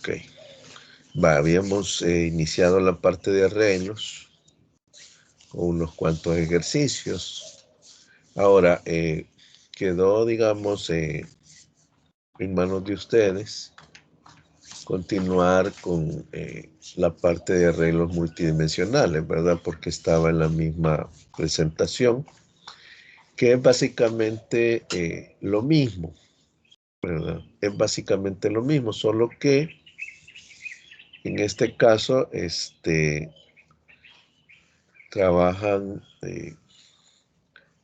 Ok. Habíamos iniciado la parte de arreglos con unos cuantos ejercicios. Ahora, quedó, digamos, en manos de ustedes continuar con la parte de arreglos multidimensionales, ¿verdad? Porque estaba en la misma presentación, que es básicamente lo mismo, ¿verdad? Es básicamente lo mismo, solo que en este caso, trabajan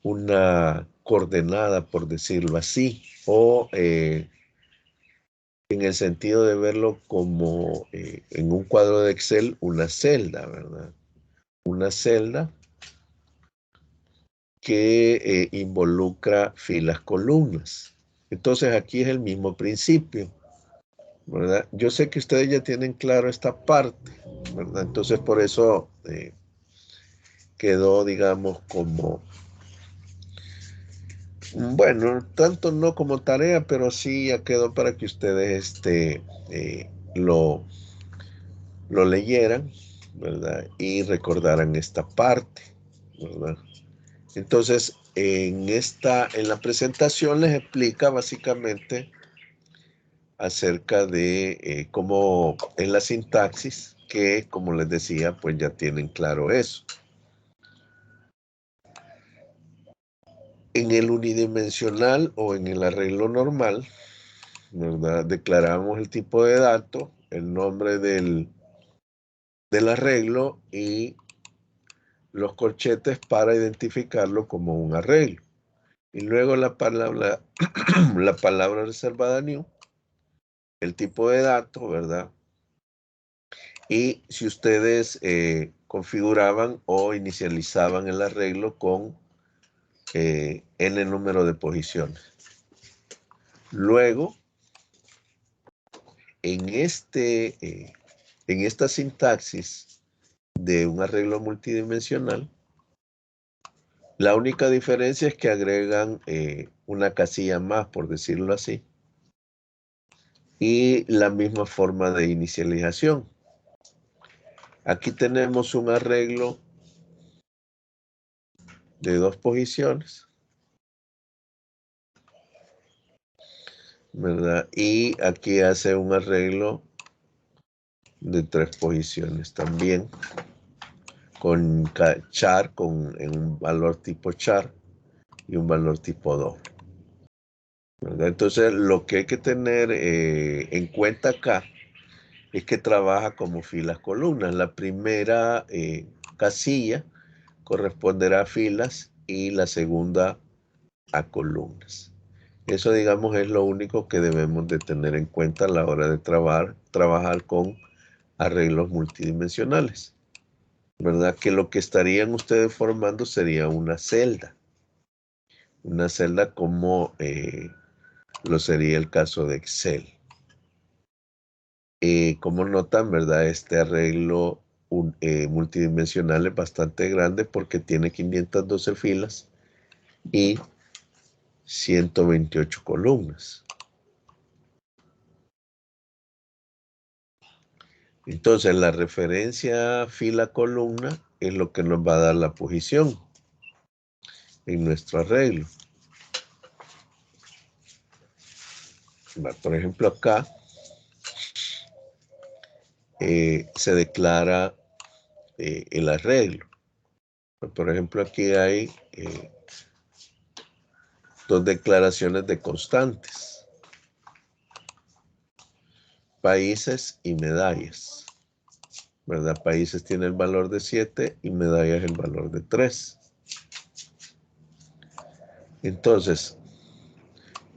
una coordenada, por decirlo así, o en el sentido de verlo como en un cuadro de Excel, una celda, ¿verdad? Una celda que involucra filas, columnas. Entonces aquí es el mismo principio, ¿verdad? Yo sé que ustedes ya tienen claro esta parte, ¿verdad? Entonces por eso quedó, digamos, como, bueno, tanto no como tarea, pero sí ya quedó para que ustedes lo leyeran, ¿verdad? Y recordaran esta parte, ¿verdad? Entonces, en la presentación les explica básicamente acerca de cómo es la sintaxis, que como les decía, pues ya tienen claro eso. En el unidimensional o en el arreglo normal, ¿verdad? Declaramos el tipo de dato, el nombre del arreglo y los corchetes para identificarlo como un arreglo. Y luego la palabra, la palabra reservada new, el tipo de dato, ¿verdad? Y si ustedes configuraban o inicializaban el arreglo con n número de posiciones. Luego, en esta sintaxis de un arreglo multidimensional, la única diferencia es que agregan una casilla más, por decirlo así, y la misma forma de inicialización. Aquí tenemos un arreglo de 2 posiciones, ¿verdad? Y aquí hace un arreglo de 3 posiciones también, con char, en un valor tipo char y un valor tipo doble, ¿verdad? Entonces, lo que hay que tener en cuenta acá es que trabaja como filas columnas. La primera casilla corresponderá a filas y la segunda a columnas. Eso, digamos, es lo único que debemos de tener en cuenta a la hora de trabajar con arreglos multidimensionales, ¿verdad? Que lo que estarían ustedes formando sería una celda como lo sería el caso de Excel. Como notan, ¿verdad? Este arreglo multidimensional es bastante grande porque tiene 512 filas y 128 columnas. Entonces, la referencia fila-columna es lo que nos va a dar la posición en nuestro arreglo. Por ejemplo, acá se declara el arreglo. Por ejemplo, aquí hay 2 declaraciones de constantes. Países y medallas, ¿verdad? Países tiene el valor de 7 y medallas el valor de 3. Entonces,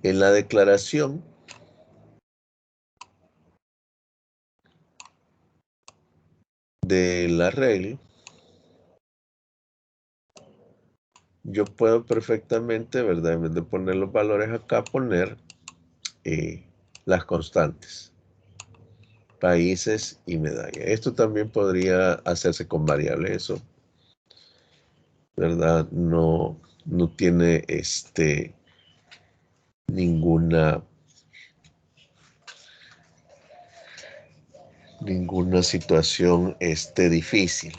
en la declaración del arreglo, yo puedo perfectamente, ¿verdad? En vez de poner los valores acá, poner las constantes, países y medallas. Esto también podría hacerse con variables, eso, ¿verdad? No tiene ninguna ninguna situación difícil,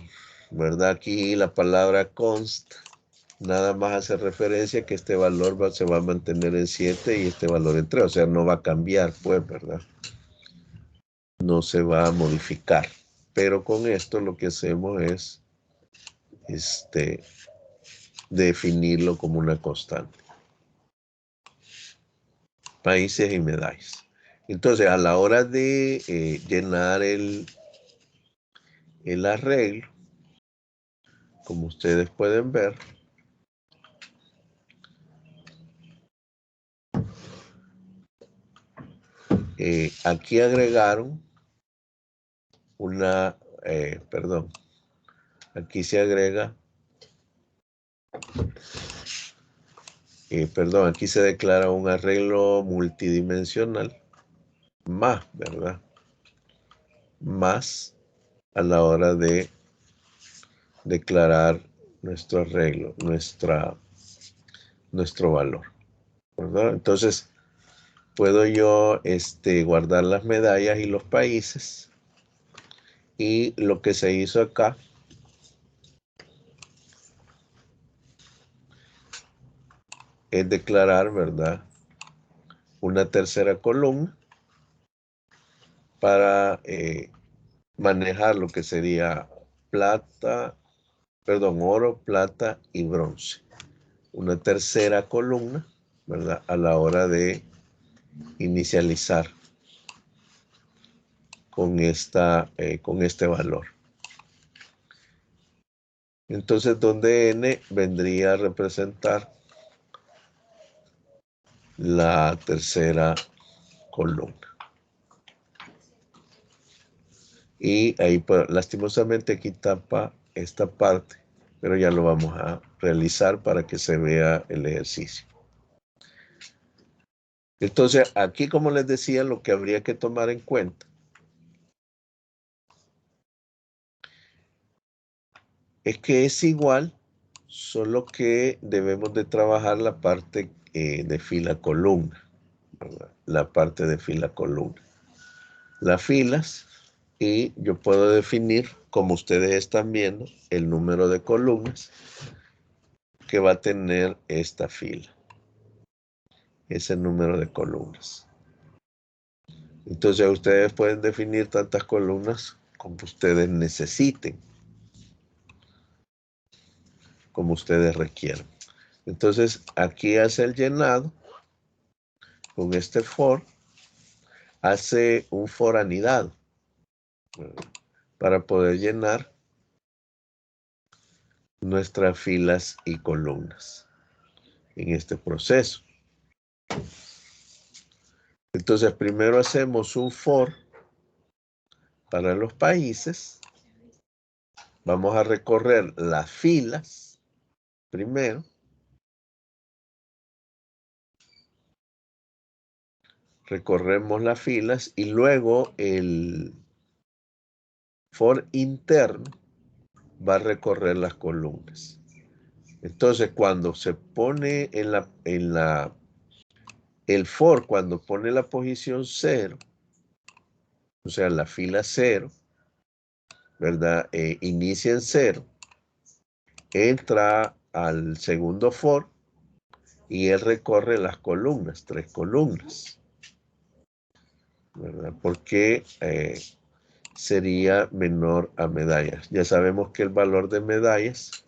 ¿verdad? Aquí la palabra const nada más hace referencia que este valor se va a mantener en 7 y este valor en 3, o sea, no va a cambiar, pues, ¿verdad? No se va a modificar. Pero con esto lo que hacemos es definirlo como una constante. Países y medallas. Entonces, a la hora de llenar el arreglo, como ustedes pueden ver, aquí agregaron perdón, aquí se agrega, aquí se declara un arreglo multidimensional más, ¿verdad? Más a la hora de declarar nuestro arreglo, nuestro valor, ¿verdad? Entonces, puedo yo guardar las medallas y los países. Y lo que se hizo acá es declarar, ¿verdad?, una tercera columna para manejar lo que sería oro, plata y bronce. Una tercera columna, ¿verdad?, a la hora de inicializar con este valor. Entonces, donde N vendría a representar la tercera columna. Y ahí, pues, lastimosamente aquí tapa esta parte, pero ya lo vamos a realizar para que se vea el ejercicio. Entonces, aquí, como les decía, lo que habría que tomar en cuenta es que es igual, solo que debemos de trabajar la parte de fila-columna, ¿verdad? La parte de fila-columna. Las filas, y yo puedo definir, como ustedes están viendo, el número de columnas que va a tener esta fila. Ese número de columnas. Entonces ustedes pueden definir tantas columnas como ustedes necesiten, como ustedes requieran. Entonces aquí hace el llenado con este for, hace un for anidado para poder llenar nuestras filas y columnas en este proceso. Entonces primero hacemos un for para los países. Vamos a recorrer las filas primero. Recorremos las filas y luego el for interno va a recorrer las columnas. Entonces, cuando se pone el for, cuando pone la posición 0, o sea, la fila 0, ¿verdad? Inicia en 0, entra al segundo for y él recorre las columnas, 3 columnas, ¿verdad? Porque sería menor a medallas. Ya sabemos que el valor de medallas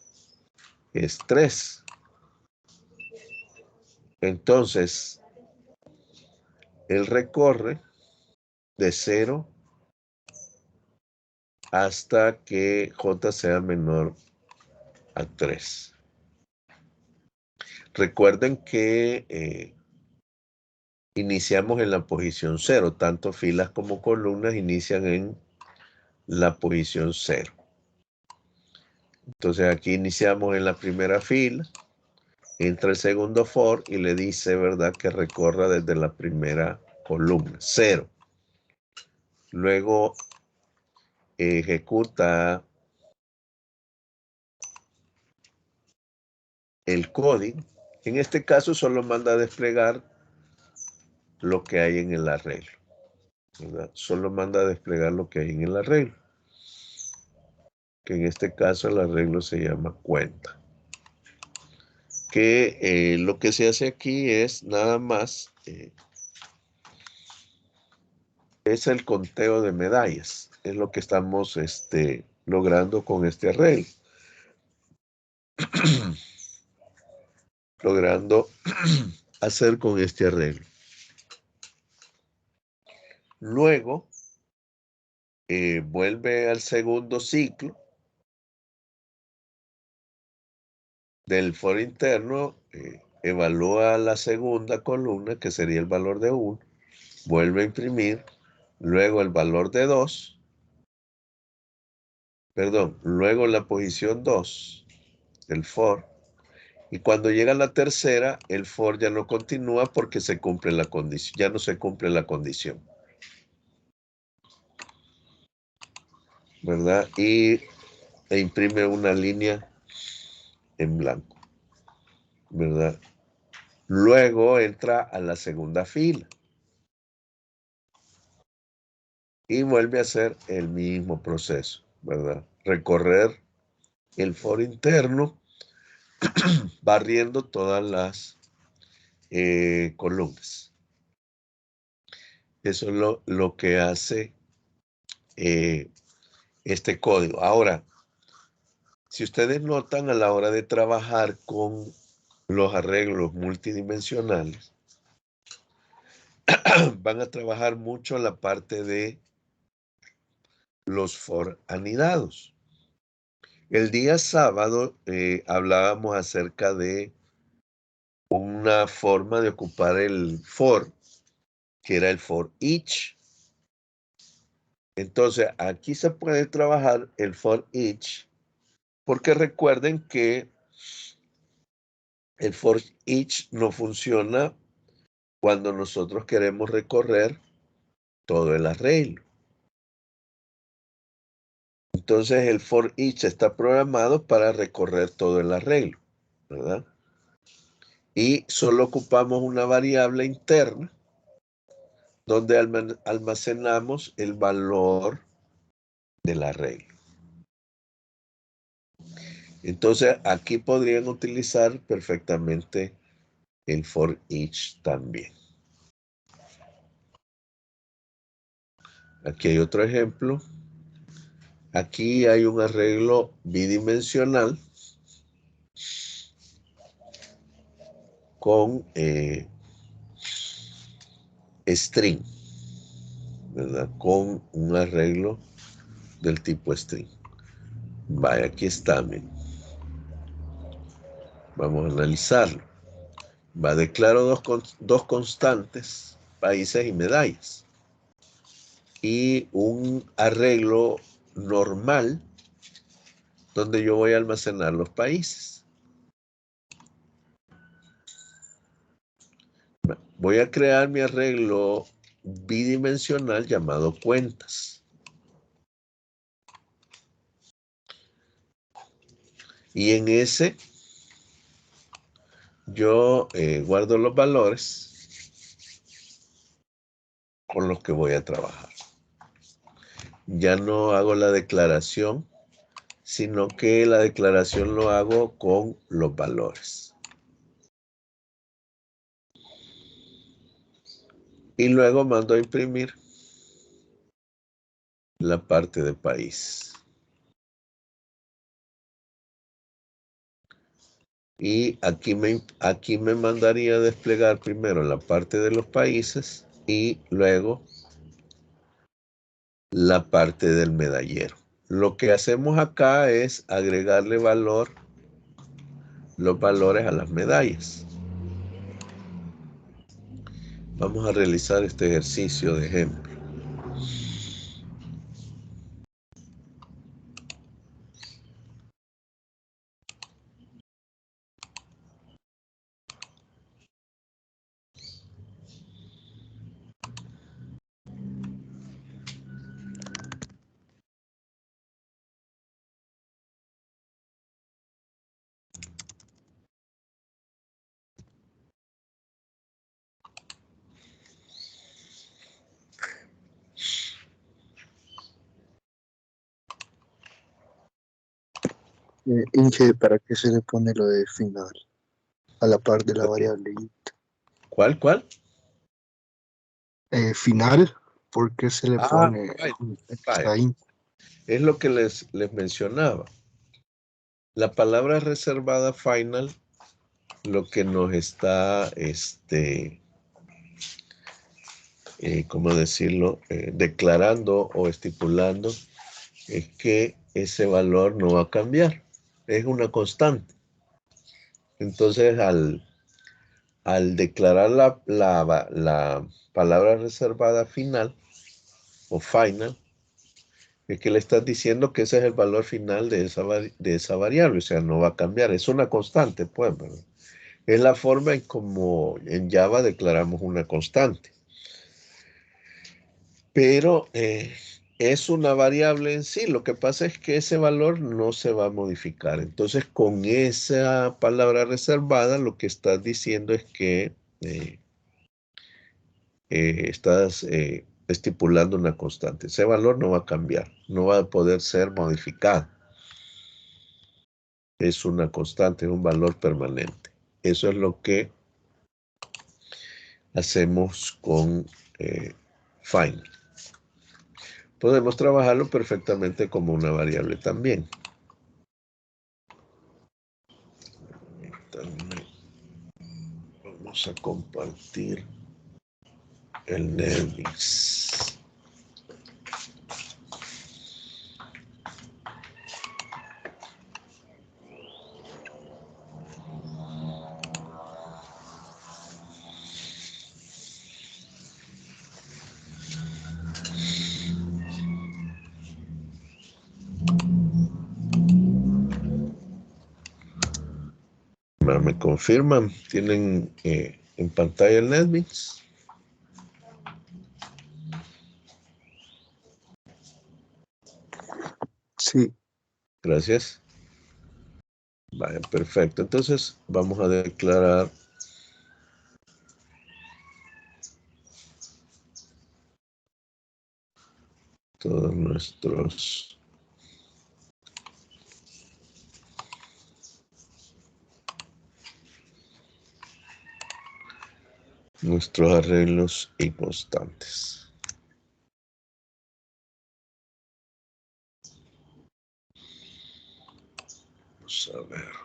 es 3. Entonces, él recorre de 0 hasta que J sea menor a 3. Recuerden que iniciamos en la posición 0. Tanto filas como columnas inician en la posición 0. Entonces aquí iniciamos en la primera fila, entra el segundo for y le dice, ¿verdad?, que recorra desde la primera columna, 0. Luego ejecuta el código. En este caso solo manda a desplegar lo que hay en el arreglo. ¿verdad? Solo manda a desplegar lo que hay en el arreglo, que en este caso el arreglo se llama cuenta. Que lo que se hace aquí es nada más, es el conteo de medallas, es lo que estamos logrando con este arreglo. Logrando hacer con este arreglo. Luego, vuelve al segundo ciclo del for interno, evalúa la segunda columna, que sería el valor de 1, vuelve a imprimir, luego el valor de 2, perdón, luego la posición 2 del for, y cuando llega a la tercera, el for ya no continúa porque se cumple la condición, ya no se cumple la condición, ¿verdad? E imprime una línea en blanco, ¿verdad? Luego entra a la segunda fila y vuelve a hacer el mismo proceso, ¿verdad? Recorrer el for interno, barriendo todas las columnas. Eso es lo que hace este código. Ahora, si ustedes notan a la hora de trabajar con los arreglos multidimensionales, van a trabajar mucho la parte de los for anidados. El día sábado hablábamos acerca de una forma de ocupar el for, que era el for each. Entonces, aquí se puede trabajar el for each, porque recuerden que el for each no funciona cuando nosotros queremos recorrer todo el arreglo. Entonces, el for each está programado para recorrer todo el arreglo, ¿verdad? Y solo ocupamos una variable interna donde almacenamos el valor del arreglo. Entonces, aquí podrían utilizar perfectamente el for each también. Aquí hay otro ejemplo. Aquí hay un arreglo bidimensional con string, ¿verdad? Con un arreglo del tipo string. Vaya, aquí está, miren. Vamos a analizarlo. Va, declaro dos constantes, países y medallas. Y un arreglo normal donde yo voy a almacenar los países. Voy a crear mi arreglo bidimensional llamado cuentas. Y en ese yo guardo los valores con los que voy a trabajar. Ya no hago la declaración, sino que la declaración lo hago con los valores. Y luego mando a imprimir la parte de país. Y aquí me mandaría a desplegar primero la parte de los países y luego la parte del medallero. Lo que hacemos acá es agregarle los valores a las medallas. Vamos a realizar este ejercicio de ejemplo. Inge, ¿para qué se le pone lo de final? A la par de la variable int. ¿Cuál? Final, ¿por qué se le pone Fine. extra int? Es lo que les mencionaba. La palabra reservada final lo que nos está, ¿cómo decirlo? Declarando o estipulando es que ese valor no va a cambiar. Es una constante. Entonces, al declarar la palabra reservada final o final, es que le estás diciendo que ese es el valor final de esa variable, o sea, no va a cambiar. Es una constante, pues, ¿verdad? Es la forma en como en Java declaramos una constante. Pero es una variable en sí. Lo que pasa es que ese valor no se va a modificar. Entonces, con esa palabra reservada, lo que estás diciendo es que estás estipulando una constante. Ese valor no va a cambiar, no va a poder ser modificado. Es una constante, es un valor permanente. Eso es lo que hacemos con find. Podemos trabajarlo perfectamente como una variable también. Vamos a compartir el NetBeans. Me confirman, tienen en pantalla el NetBeans. Sí. Gracias. Vale, perfecto. Entonces vamos a declarar todos nuestros arreglos y constantes. Vamos a ver.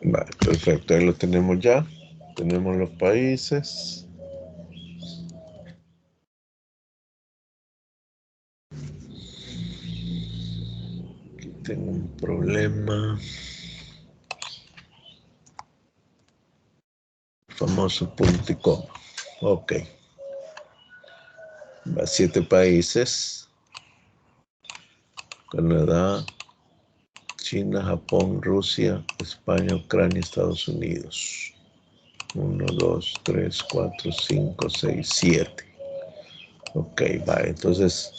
Vale, perfecto, ahí lo tenemos ya. Tenemos los países. Aquí tengo un problema. Famoso punto y coma. Ok. Va 7 países. Canadá, China, Japón, Rusia, España, Ucrania, Estados Unidos. 1, 2, 3, 4, 5, 6, 7. Ok, va. Entonces,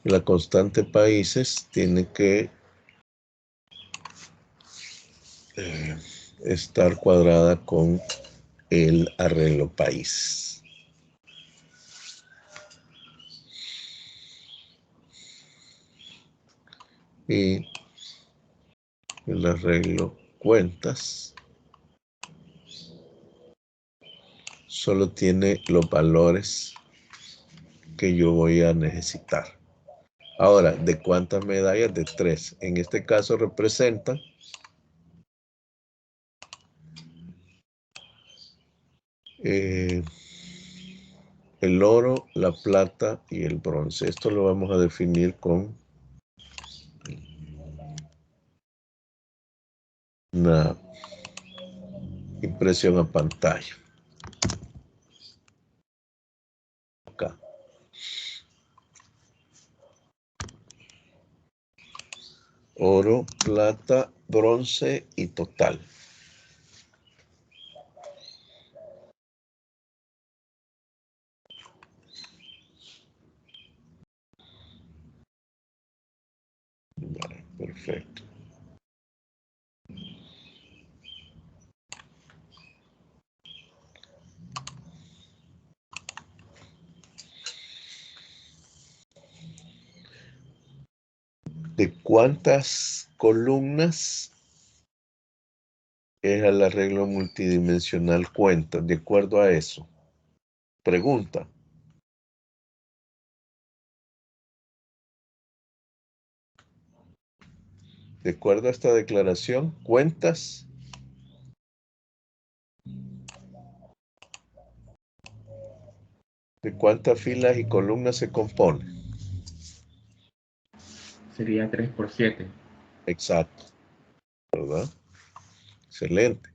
la constante países tiene que estar cuadrada con el arreglo país. Y el arreglo cuentas solo tiene los valores que yo voy a necesitar. Ahora, ¿de cuántas medallas? De 3. En este caso representa el oro, la plata y el bronce. Esto lo vamos a definir con una impresión a pantalla. Acá. Oro, plata, bronce y total. Vale, perfecto. ¿De cuántas columnas es el arreglo multidimensional cuenta? De acuerdo a eso. Pregunta. De acuerdo a esta declaración, cuentas. ¿De cuántas filas y columnas se compone? Sería 3 por 7. Exacto. ¿Verdad? Excelente.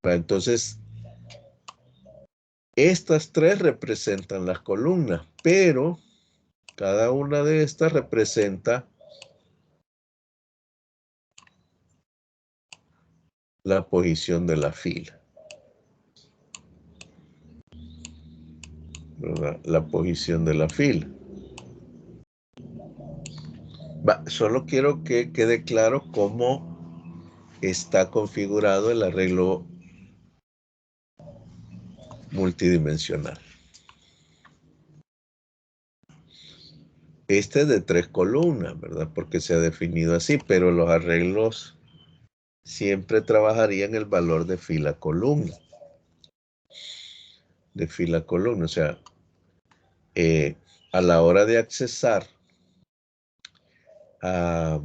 Entonces, estas 3 representan las columnas, pero cada una de estas representa la posición de la fila. ¿Verdad? La posición de la fila. Solo quiero que quede claro cómo está configurado el arreglo multidimensional. Este es de 3 columnas, ¿verdad? Porque se ha definido así, pero los arreglos siempre trabajarían el valor de fila-columna. De fila-columna, o sea, a la hora de accesar a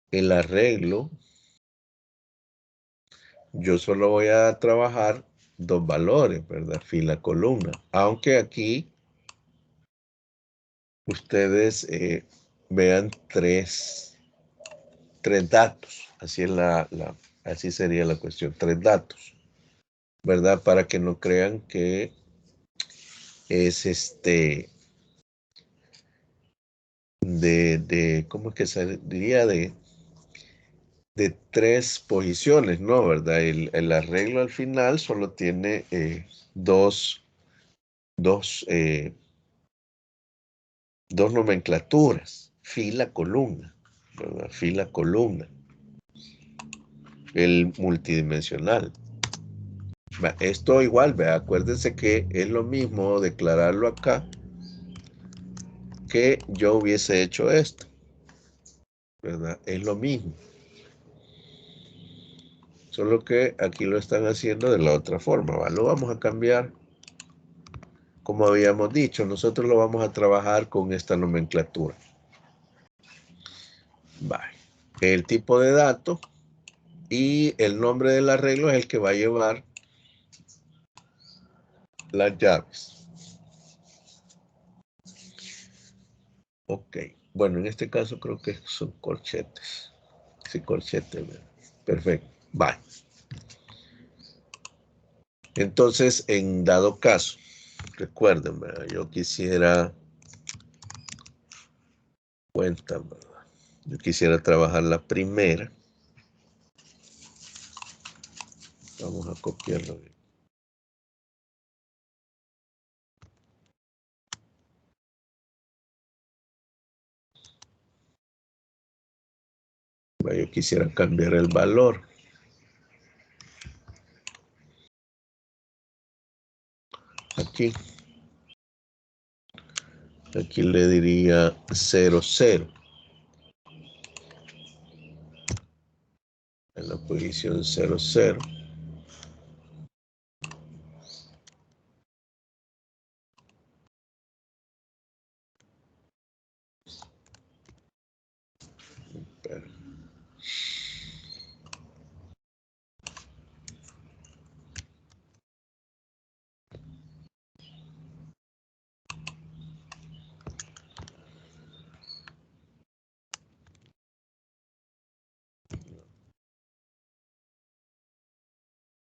el arreglo, yo solo voy a trabajar 2 valores, ¿verdad? Fila-columna. Aunque aquí ustedes vean 3 datos. Así es así sería la cuestión. 3 datos, ¿verdad? Para que no crean que es ¿cómo es que se diría? De 3 posiciones, ¿no? ¿Verdad? El arreglo al final solo tiene dos nomenclaturas, fila, columna, ¿verdad? Fila, columna. El multidimensional. Esto igual, ¿verdad? Acuérdense que es lo mismo declararlo acá que yo hubiese hecho esto, ¿verdad? Es lo mismo. Solo que aquí lo están haciendo de la otra forma, ¿va? Lo vamos a cambiar. Como habíamos dicho, nosotros lo vamos a trabajar con esta nomenclatura. Vale. El tipo de dato y el nombre del arreglo es el que va a llevar las llaves. Ok. Bueno, en este caso creo que son corchetes. Sí, corchetes. Perfecto. Vale. Entonces, en dado caso, recuerden, ¿verdad? Yo quisiera cuenta, ¿verdad? Yo quisiera trabajar la primera. Vamos a copiarlo. Yo quisiera cambiar el valor. Aquí. Aquí le diría 0, 0. En la posición 0, 0.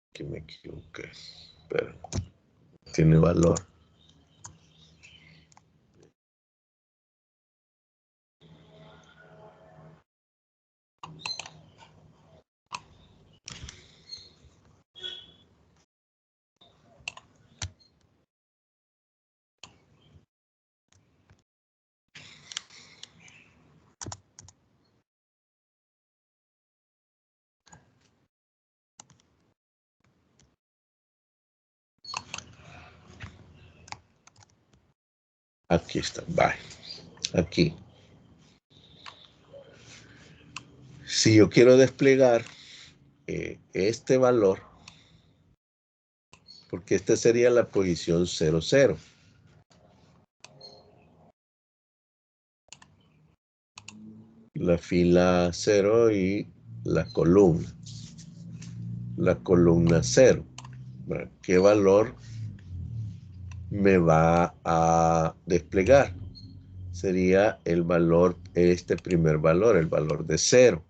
Aquí me equivoqué. Pero tiene valor. Aquí está, bye. Aquí. Si yo quiero desplegar este valor, porque esta sería la posición 0, 0. La fila 0 y la columna. La columna 0. ¿Qué valor me va a desplegar? Sería el valor, este primer valor, el valor de 0.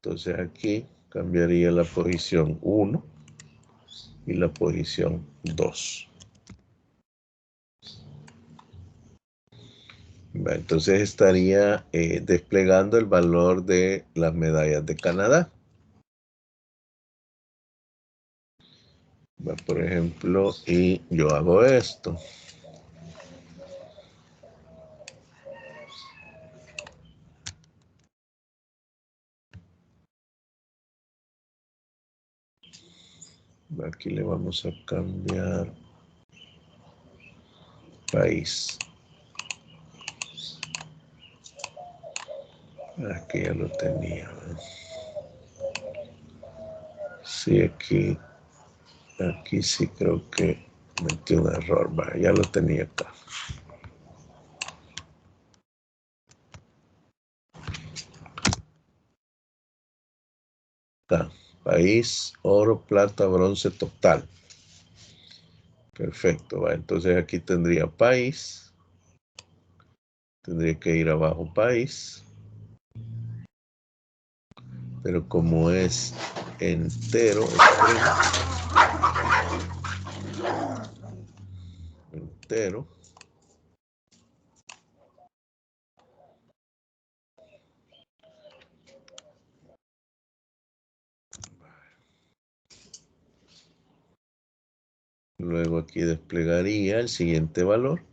Entonces aquí cambiaría la posición 1 y la posición 2. Entonces estaría desplegando el valor de las medallas de Canadá. Por ejemplo, y yo hago esto. Aquí le vamos a cambiar país. Aquí ya lo tenía. Sí, aquí sí creo que metí un error. Ya lo tenía acá. Acá. País, oro, plata, bronce total. Perfecto. Entonces aquí tendría país. Tendría que ir abajo país. Pero como es entero, entero. Luego aquí desplegaría el siguiente valor.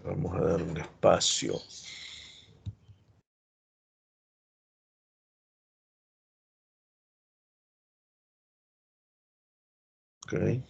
Vamos a dar un espacio. Ok.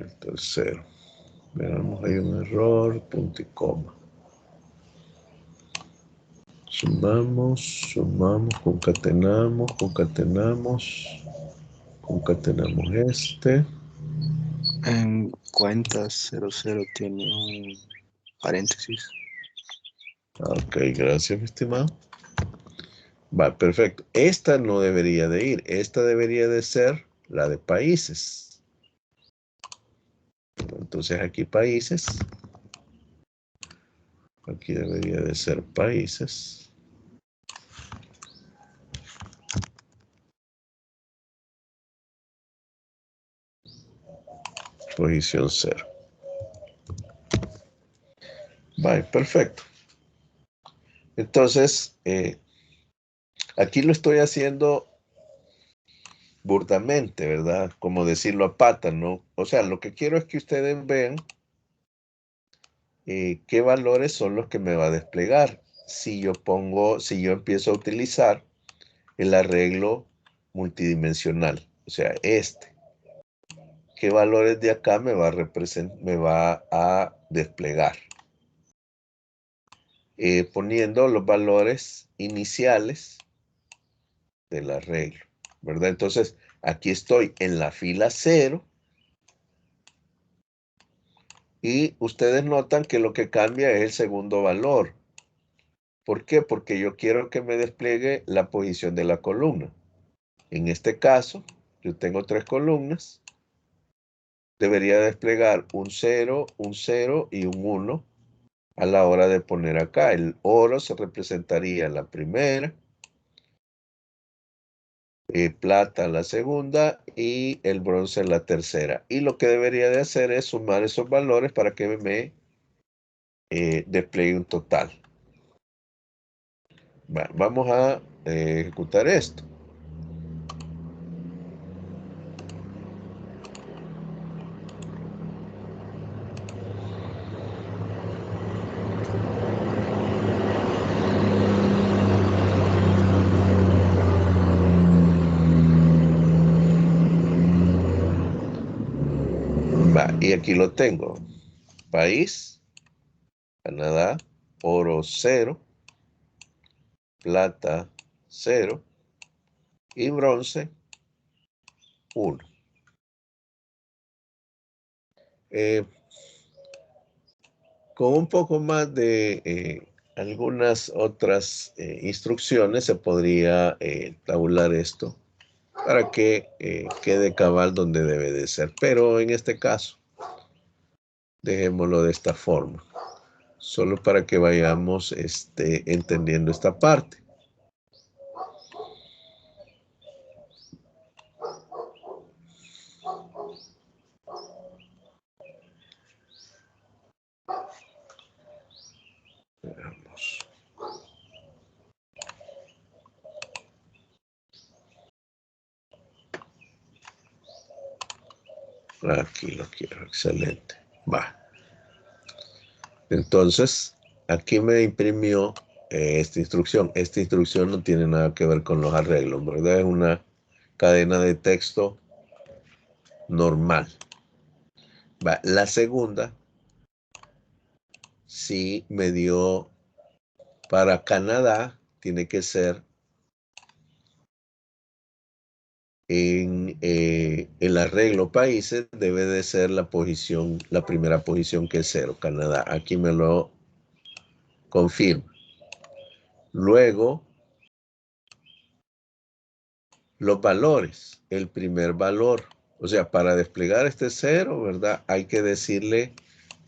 el tercero. Veamos, hay un error, punto y coma. Sumamos, concatenamos este. En cuenta 00 tiene un paréntesis. Ok, gracias, mi estimado. Va, perfecto. Esta no debería de ir. Esta debería de ser la de países. Entonces aquí países. Aquí debería de ser países. Posición 0. Vale, perfecto. Entonces, aquí lo estoy haciendo burdamente, ¿verdad? Como decirlo a pata, ¿no? O sea, lo que quiero es que ustedes vean qué valores son los que me va a desplegar. Si yo empiezo a utilizar el arreglo multidimensional, o sea, ¿qué valores de acá me va a desplegar? Poniendo los valores iniciales del arreglo, ¿verdad? Entonces, aquí estoy en la fila 0 y ustedes notan que lo que cambia es el segundo valor. ¿Por qué? Porque yo quiero que me despliegue la posición de la columna. En este caso, yo tengo 3 columnas. Debería desplegar un 0 y un 1 a la hora de poner acá. El oro se representaría en la primera, plata en la segunda y el bronce en la tercera. Y lo que debería de hacer es sumar esos valores para que me despliegue un total. Bueno, vamos a ejecutar esto. Y aquí lo tengo. País, Canadá, oro 0, plata 0 y bronce 1. Con un poco más de algunas otras instrucciones se podría tabular esto para que quede cabal donde debe de ser. Pero en este caso, dejémoslo de esta forma. Solo para que vayamos entendiendo esta parte. Veamos. Aquí lo quiero, excelente. Va. Entonces, aquí me imprimió esta instrucción. Esta instrucción no tiene nada que ver con los arreglos, ¿verdad? Es una cadena de texto normal. Va. La segunda, sí me dio para Canadá, tiene que ser en el arreglo países, debe de ser la primera posición que es 0, Canadá. Aquí me lo confirma. Luego, los valores, el primer valor. O sea, para desplegar este 0, ¿verdad? Hay que decirle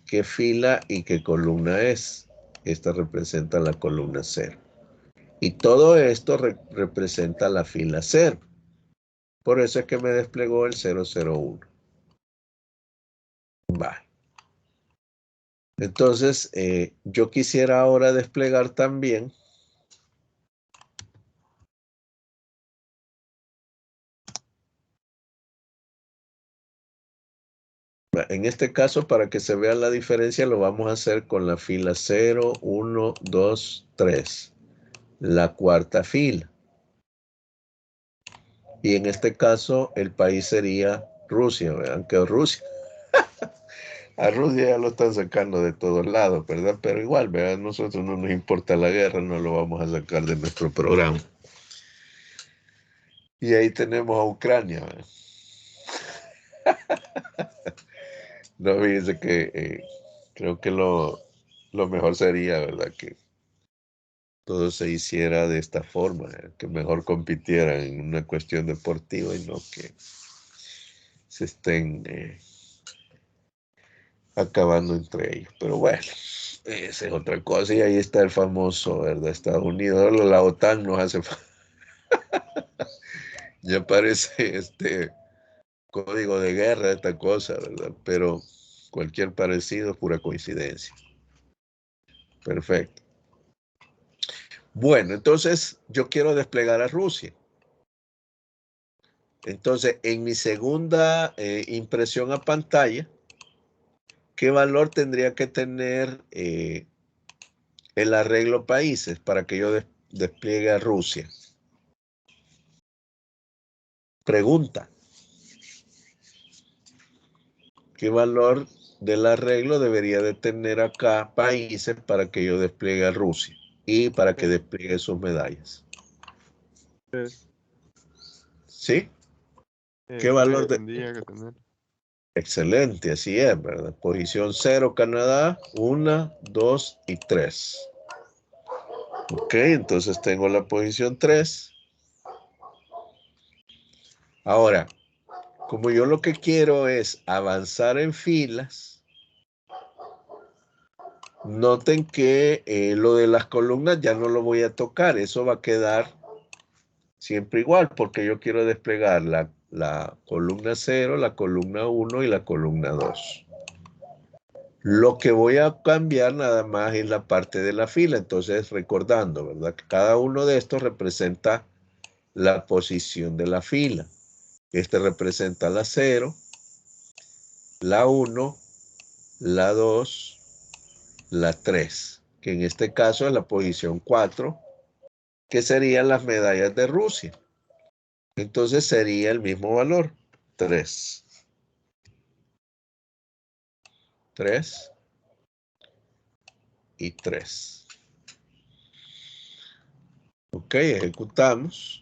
qué fila y qué columna es. Esta representa la columna 0. Y todo esto representa la fila 0. Por eso es que me desplegó el 001. Va. Entonces, yo quisiera ahora desplegar también en este caso, para que se vea la diferencia, lo vamos a hacer con la fila 0, 1, 2, 3. La cuarta fila. Y en este caso, el país sería Rusia. Vean que Rusia. A Rusia ya lo están sacando de todos lados, ¿verdad? Pero igual, ¿verdad? A nosotros no nos importa la guerra, no lo vamos a sacar de nuestro programa. Y ahí tenemos a Ucrania, ¿verdad? No, fíjense que creo que lo mejor sería, ¿verdad? Que todo se hiciera de esta forma, que mejor compitieran en una cuestión deportiva y no que se estén acabando entre ellos. Pero bueno, esa es otra cosa y ahí está el famoso, ¿verdad? Estados Unidos, la OTAN nos hace ya parece código de guerra esta cosa, ¿verdad? Pero cualquier parecido es pura coincidencia. Perfecto. Bueno, entonces yo quiero desplegar a Rusia. Entonces, en mi segunda impresión a pantalla, ¿qué valor tendría que tener el arreglo países para que yo despliegue a Rusia? Pregunta. ¿Qué valor del arreglo debería de tener acá países para que yo despliegue a Rusia y para que despliegue sus medallas? ¿Sí? ¿Qué valor de...? Tendría que tener. Excelente, así es, ¿verdad? Posición 0, Canadá, 1, 2 y 3. Ok, entonces tengo la posición 3. Ahora, como yo lo que quiero es avanzar en filas, noten que lo de las columnas ya no lo voy a tocar, eso va a quedar siempre igual, porque yo quiero desplegar la columna 0, la columna 1 y la columna 2. Lo que voy a cambiar nada más es la parte de la fila, entonces recordando, ¿verdad? Que cada uno de estos representa la posición de la fila. Este representa la 0, la 1, la 2, la 3, que en este caso es la posición 4, que serían las medallas de Rusia. Entonces sería el mismo valor, 3. 3 y 3. Ok, ejecutamos.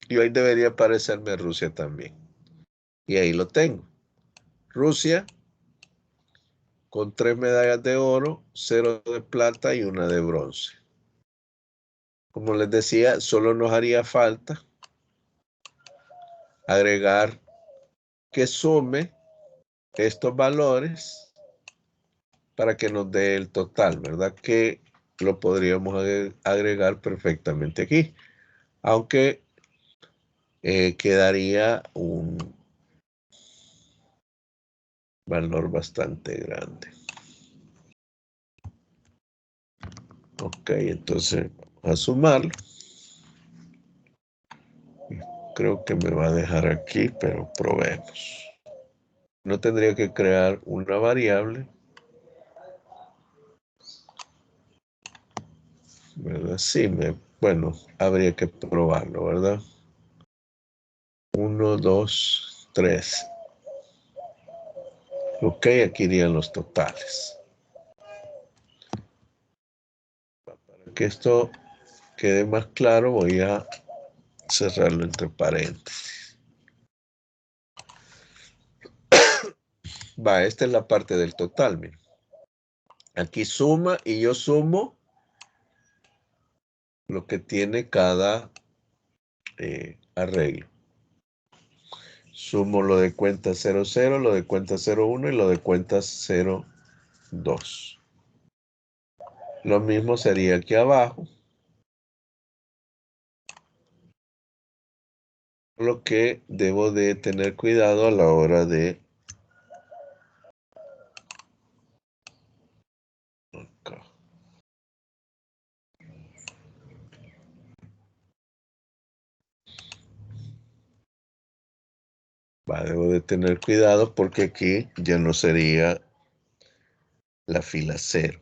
Y ahí debería aparecerme Rusia también. Y ahí lo tengo. Rusia con 3 medallas de oro, 0 de plata y 1 de bronce. Como les decía, solo nos haría falta agregar que sume estos valores para que nos dé el total, ¿verdad? Que lo podríamos agregar perfectamente aquí. Aunque quedaría un valor bastante grande. Ok, entonces a sumarlo. Creo que me va a dejar aquí, pero probemos. No tendría que crear una variable, ¿verdad? Sí, bueno, habría que probarlo, ¿verdad? 1, 2, 3. Ok, aquí irían los totales. Para que esto quede más claro, voy a cerrarlo entre paréntesis. Va, esta es la parte del total, miren. Aquí suma y yo sumo lo que tiene cada arreglo. Sumo lo de cuenta 00, lo de cuenta 01 y lo de cuenta 02. Lo mismo sería aquí abajo. Lo que debo de tener cuidado a la hora de... Acá. Debo de tener cuidado porque aquí ya no sería la fila 0.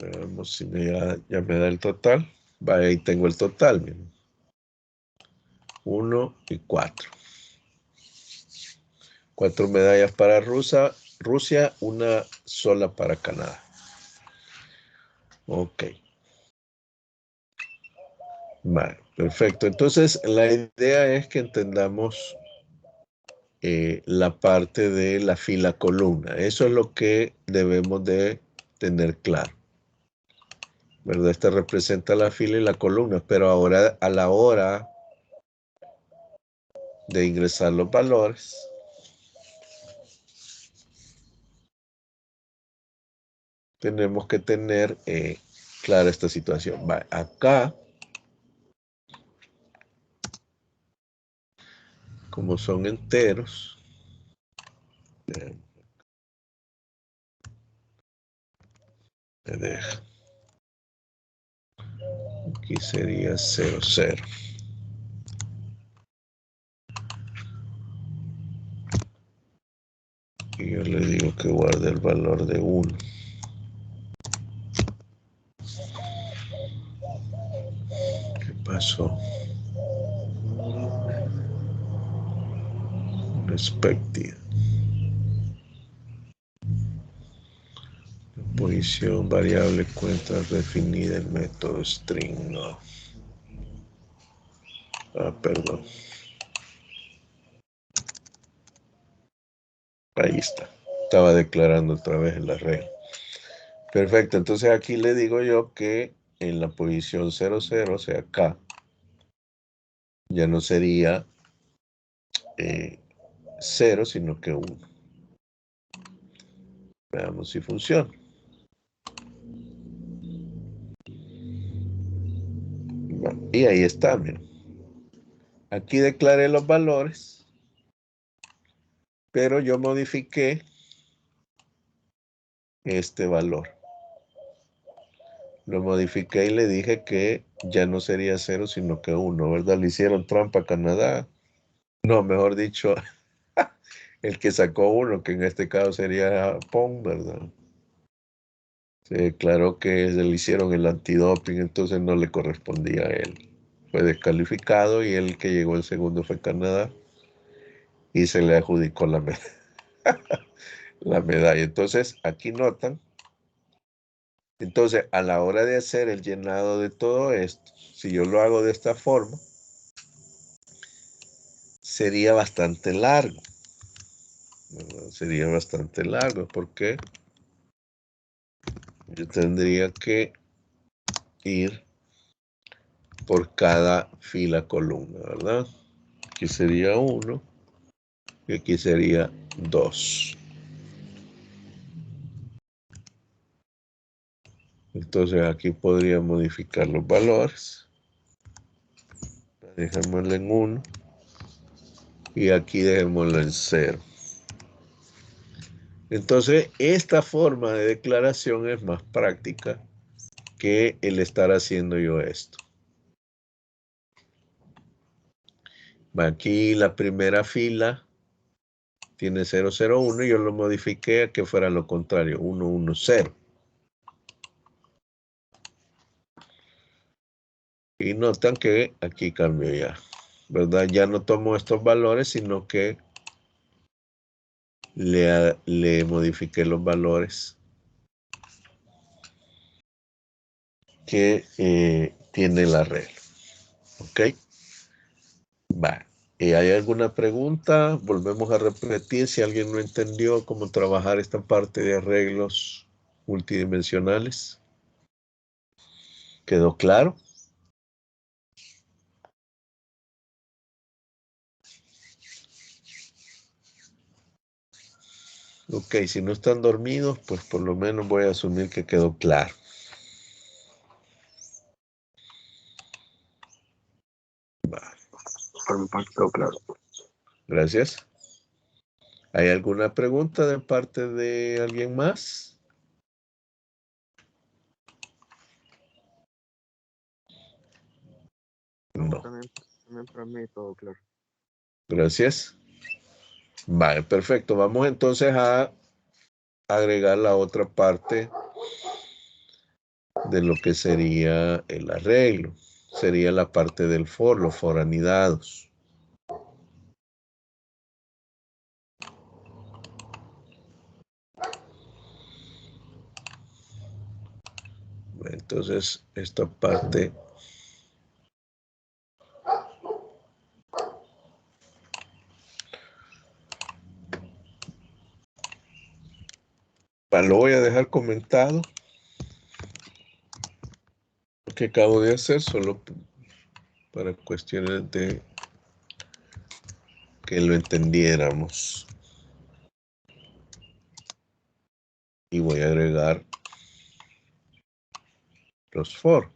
Veamos si ya me da el total. Vaya, ahí tengo el total. Miren. 1 y 4. 4 medallas para Rusia, una sola para Canadá. Ok. Vale, perfecto. Entonces, la idea es que entendamos la parte de la fila columna. Eso es lo que debemos de tener claro. ¿Verdad? Esta representa la fila y la columna, pero ahora a la hora de ingresar los valores, tenemos que tener clara esta situación. Va, acá, como son enteros, me deja. Aquí sería 0, 0. Y yo le digo que guarde el valor de 1. ¿Qué pasó? Respective. Posición variable cuenta definida en método string. No. Perdón. Ahí está. Estaba declarando otra vez en la regla. Perfecto. Entonces aquí le digo yo que en la posición 0, 0, o sea, acá, ya no sería 0, sino que 1. Veamos si funciona. Bueno, y ahí está, miren. Aquí declaré los valores, pero yo modifiqué este valor. Lo modifiqué y le dije que ya no sería 0, sino que 1, ¿verdad? Le hicieron trampa a Canadá. No, mejor dicho, el que sacó 1, que en este caso sería Japón, ¿verdad? Se declaró que le hicieron el antidoping, entonces no le correspondía a él. Fue descalificado y el que llegó el segundo fue Canadá y se le adjudicó la medalla. Entonces, aquí notan. Entonces, a la hora de hacer el llenado de todo esto, si yo lo hago de esta forma, sería bastante largo. ¿Verdad? Sería bastante largo porque yo tendría que ir por cada fila columna, ¿verdad? Aquí sería 1 y aquí sería 2. Entonces aquí podría modificar los valores. Dejémoslo en 1 y aquí dejémoslo en 0. Entonces, esta forma de declaración es más práctica que el estar haciendo yo esto. Aquí la primera fila tiene 0, 0, 1 y yo lo modifiqué a que fuera lo contrario, 1, 1, 0. Y notan que aquí cambió ya, ¿verdad? Ya no tomo estos valores, sino que le modifiqué los valores que tiene la regla. ¿Ok? Va. ¿Hay alguna pregunta? Volvemos a repetir si alguien no entendió cómo trabajar esta parte de arreglos multidimensionales. ¿Quedó claro? Ok, si no están dormidos, pues por lo menos voy a asumir que quedó claro. Va. Por mi parte, quedó claro. Gracias. ¿Hay alguna pregunta de parte de alguien más? No. También para mí todo claro. Gracias. Vale, perfecto. Vamos entonces a agregar la otra parte de lo que sería el arreglo. Sería la parte del for, los for anidados. Entonces, esta parte lo voy a dejar comentado. Lo que acabo de hacer solo para cuestiones de que lo entendiéramos. Y voy a agregar los for.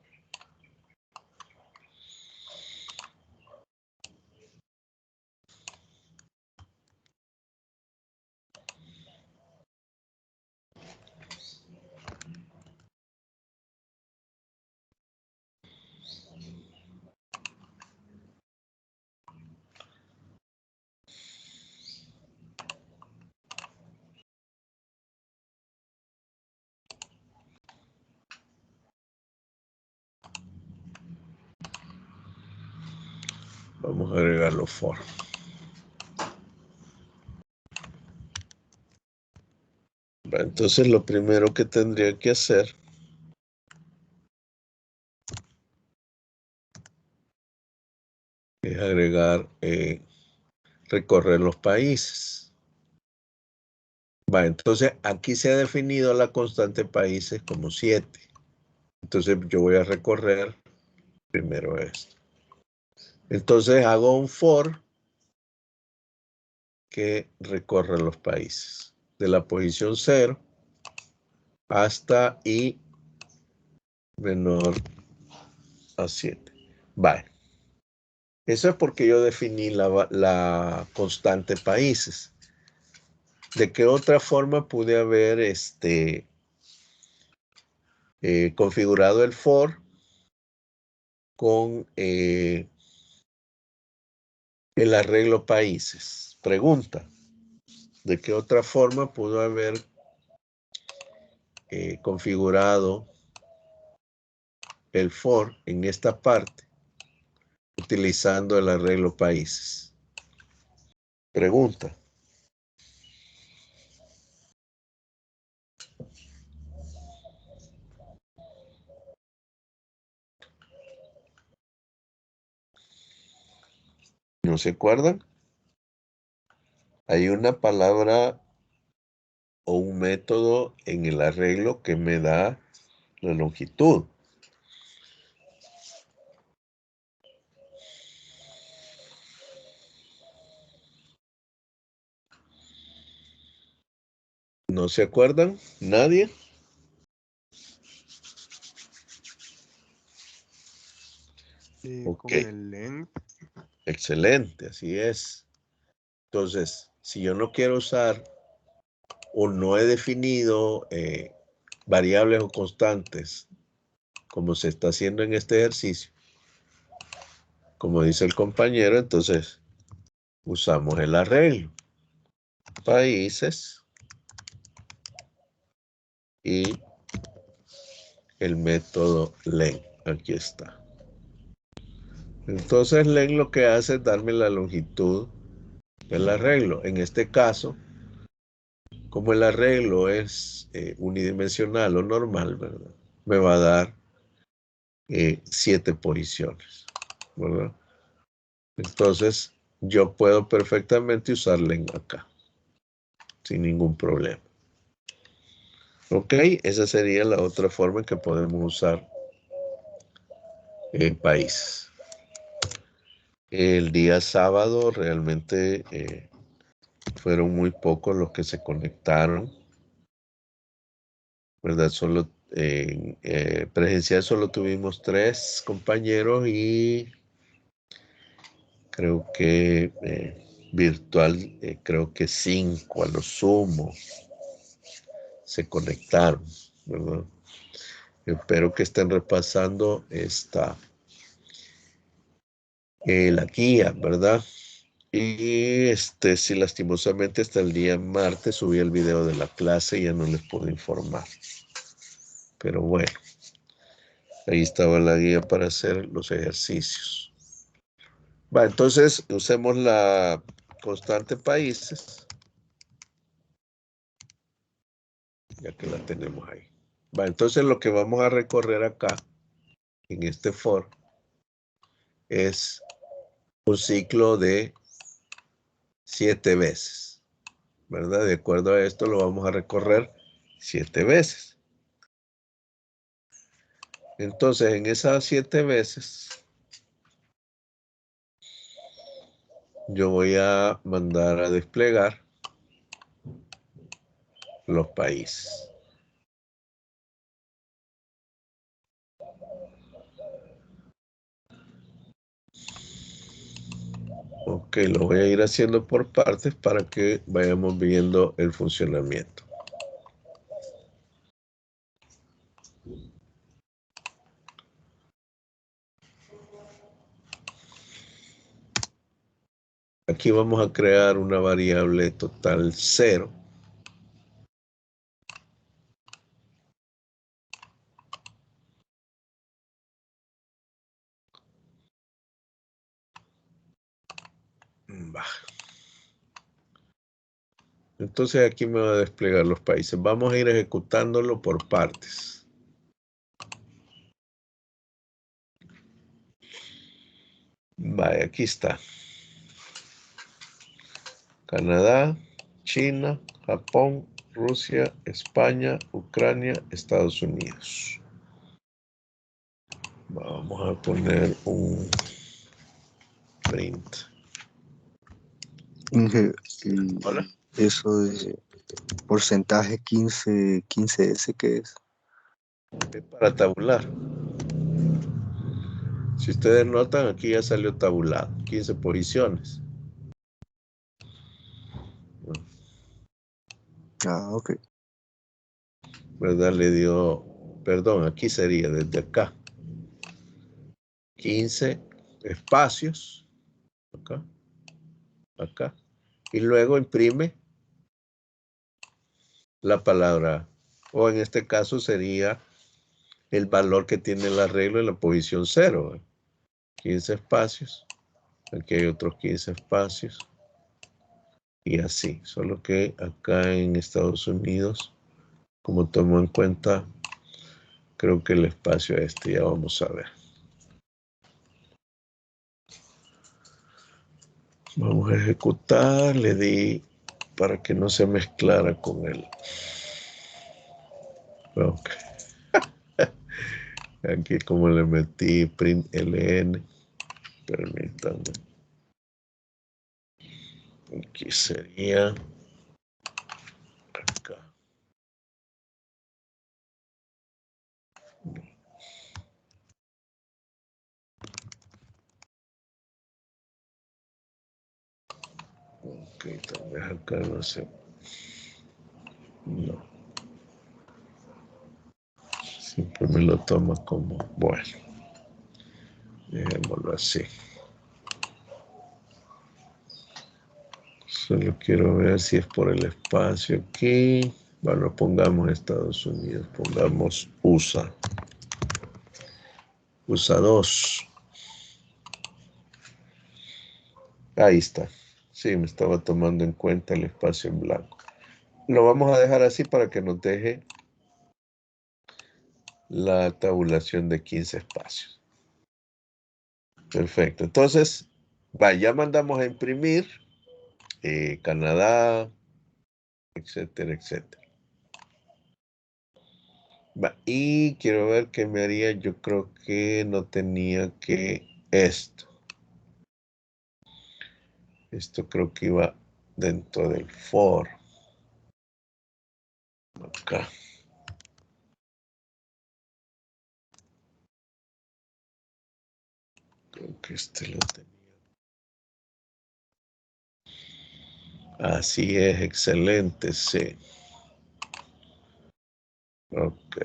Vamos a agregar los for. Entonces lo primero que tendría que hacer es agregar, recorrer los países. Entonces aquí se ha definido la constante países como 7. Entonces yo voy a recorrer primero esto. Entonces hago un for que recorre los países. De la posición 0 hasta i menor a 7. Eso es porque yo definí la constante países. ¿De qué otra forma pude haber configurado el for con el arreglo países? Pregunta. ¿De qué otra forma pudo haber configurado el for en esta parte utilizando el arreglo países? Pregunta. ¿No se acuerdan? Hay una palabra o un método en el arreglo que me da la longitud. ¿No se acuerdan? ¿Nadie? Ok. Con el length. Excelente, así es. Entonces, si yo no quiero usar o no he definido variables o constantes, como se está haciendo en este ejercicio, como dice el compañero, entonces usamos el arreglo. Países y el método len. Aquí está. Entonces len lo que hace es darme la longitud del arreglo. En este caso, como el arreglo es unidimensional o normal, ¿verdad? Me va a dar 7 posiciones, ¿verdad? Entonces, yo puedo perfectamente usar len acá, sin ningún problema. Ok, esa sería la otra forma en que podemos usar países. El día sábado realmente fueron muy pocos los que se conectaron, ¿verdad? Solo presencial solo tuvimos 3 compañeros y creo que virtual creo que 5 a lo sumo se conectaron, ¿verdad? Espero que estén repasando la guía, ¿verdad? Y si lastimosamente hasta el día martes subí el video de la clase y ya no les puedo informar. Pero bueno, Ahí estaba la guía para hacer los ejercicios. Va, entonces usemos la constante países, ya que la tenemos ahí. Va, entonces lo que vamos a recorrer acá, en este for, es un ciclo de 7 veces, ¿verdad? De acuerdo a esto lo vamos a recorrer 7 veces. Entonces, en esas 7 veces, yo voy a mandar a desplegar los países. Ok, lo voy a ir haciendo por partes para que vayamos viendo el funcionamiento. Aquí vamos a crear una variable total 0. Entonces aquí me va a desplegar los países. Vamos a ir ejecutándolo por partes. Vale, aquí está. Canadá, China, Japón, Rusia, España, Ucrania, Estados Unidos. Vamos a poner un print. Inge, Hola. eso de porcentaje 15S, ¿qué es? Es para tabular. Si ustedes notan, aquí ya salió tabulado. 15 posiciones. Ah, ok. ¿Verdad? Le dio, perdón, aquí sería desde acá. 15 espacios. Acá. Acá. Y luego imprime la palabra. O en este caso sería el valor que tiene el arreglo en la posición 0. 15 espacios. Aquí hay otros 15 espacios. Y así. Solo que acá en Estados Unidos, como tomo en cuenta, creo que el espacio este, ya vamos a ver. Vamos a ejecutar. Le di para que no se mezclara con él. Ok. Aquí como le metí print ln. Permítanme. Aquí sería acá. Ok, tal vez acá no sé. No. Siempre me lo toma como, bueno, dejémoslo así. Solo quiero ver si es por el espacio aquí. Bueno, pongamos Estados Unidos, pongamos USA. USA 2. Ahí está. Sí, me estaba tomando en cuenta el espacio en blanco. Lo vamos a dejar así para que nos deje la tabulación de 15 espacios. Perfecto. Entonces, ya mandamos a imprimir Canadá, etcétera, etcétera. Y quiero ver qué me haría. Yo creo que no tenía que esto. Esto creo que iba dentro del for. Acá. Creo que este lo tenía. Así es, excelente, sí. Ok.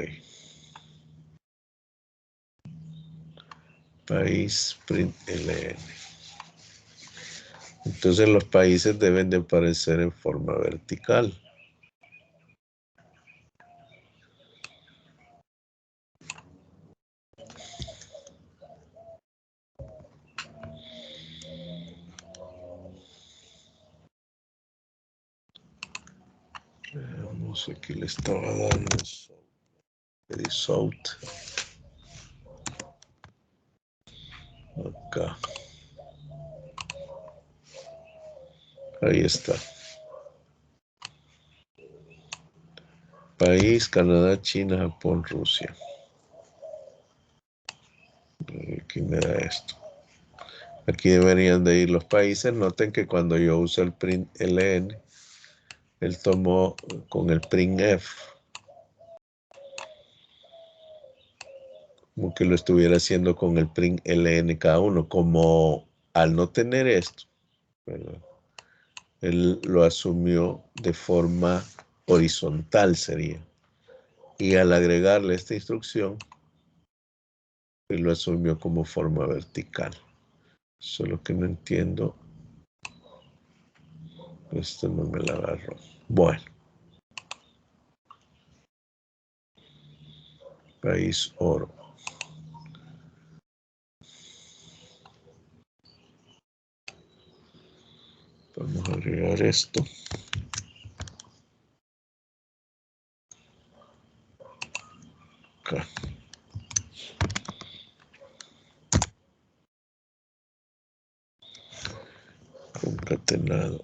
País print ln. Entonces los países deben de aparecer en forma vertical. No sé qué le estaba dando. Result. Acá. Ahí está. País, Canadá, China, Japón, Rusia. Aquí me da esto. Aquí deberían de ir los países. Noten que cuando yo uso el print LN, él tomó con el printf. Como que lo estuviera haciendo con el print LN cada uno. Como al no tener esto, ¿verdad? Él lo asumió de forma horizontal sería. Y al agregarle esta instrucción, él lo asumió como forma vertical. Solo que no entiendo. Esto no me la agarró. Bueno. País oro. Vamos a agregar esto. Acá. Concatenado.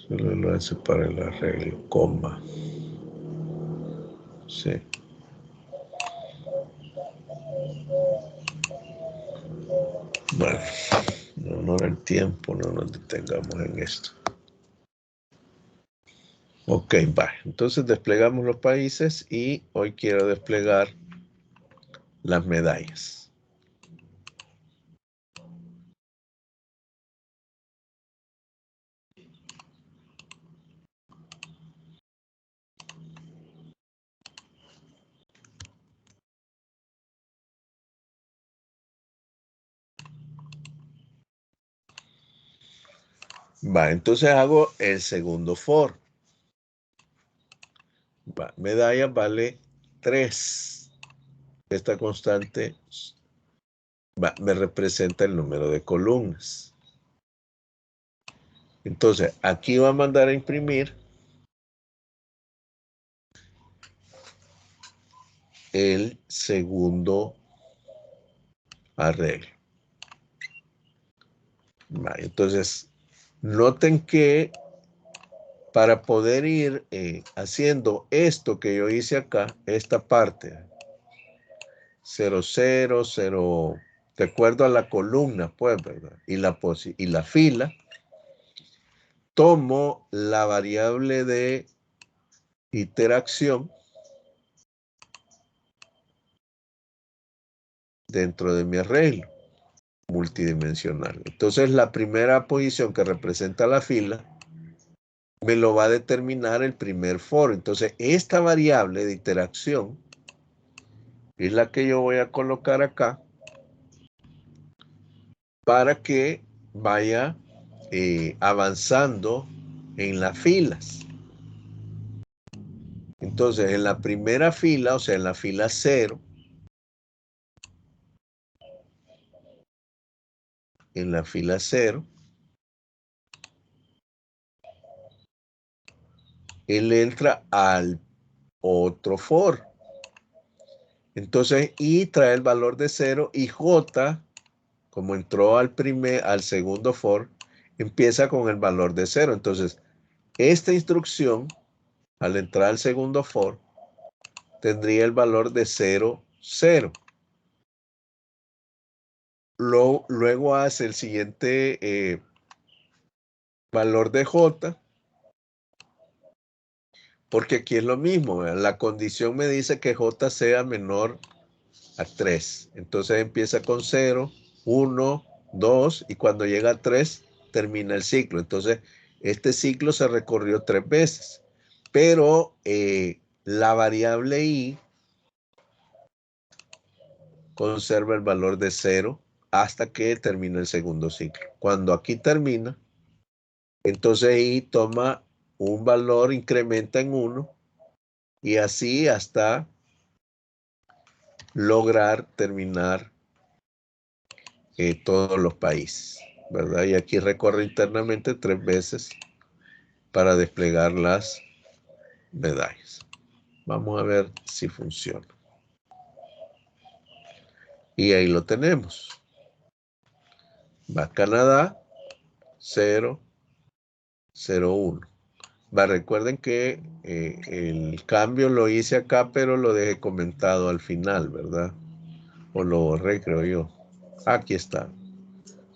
Solo lo hace para el arreglo, coma. Sí. Bueno, en honor al tiempo, no nos detengamos en esto. Ok, va. Entonces desplegamos los países y hoy quiero desplegar las medallas. Va, entonces hago el segundo for. Va, medalla vale 3. Esta constante me representa el número de columnas. Entonces, aquí va a mandar a imprimir el segundo arreglo. Vale, entonces, noten que para poder ir haciendo esto que yo hice acá, esta parte, 0, 0, 0, de acuerdo a la columna, pues, ¿verdad? Y la fila, tomo la variable de interacción dentro de mi arreglo multidimensional. Entonces, la primera posición que representa la fila me lo va a determinar el primer for. Entonces, esta variable de interacción es la que yo voy a colocar acá para que vaya avanzando en las filas. Entonces, en la primera fila, o sea, en la fila 0, en la fila 0, él entra al otro for. Entonces, I trae el valor de 0 y J, como entró al segundo for, empieza con el valor de 0. Entonces, esta instrucción, al entrar al segundo for, tendría el valor de 0, 0. Luego hace el siguiente valor de J, porque aquí es lo mismo, ¿verdad? La condición me dice que J sea menor a 3. Entonces empieza con 0, 1, 2 y cuando llega a 3 termina el ciclo. Entonces este ciclo se recorrió 3 veces. Pero la variable I conserva el valor de 0 hasta que termina el segundo ciclo. Cuando aquí termina, entonces I toma un valor incrementa en 1 y así hasta lograr terminar todos los países, ¿verdad? Y aquí recorre internamente 3 veces para desplegar las medallas. Vamos a ver si funciona. Y ahí lo tenemos. Va Canadá, 0, 0, 1. Va, recuerden que el cambio lo hice acá, pero lo dejé comentado al final, ¿verdad? O lo borré, creo yo. Aquí está.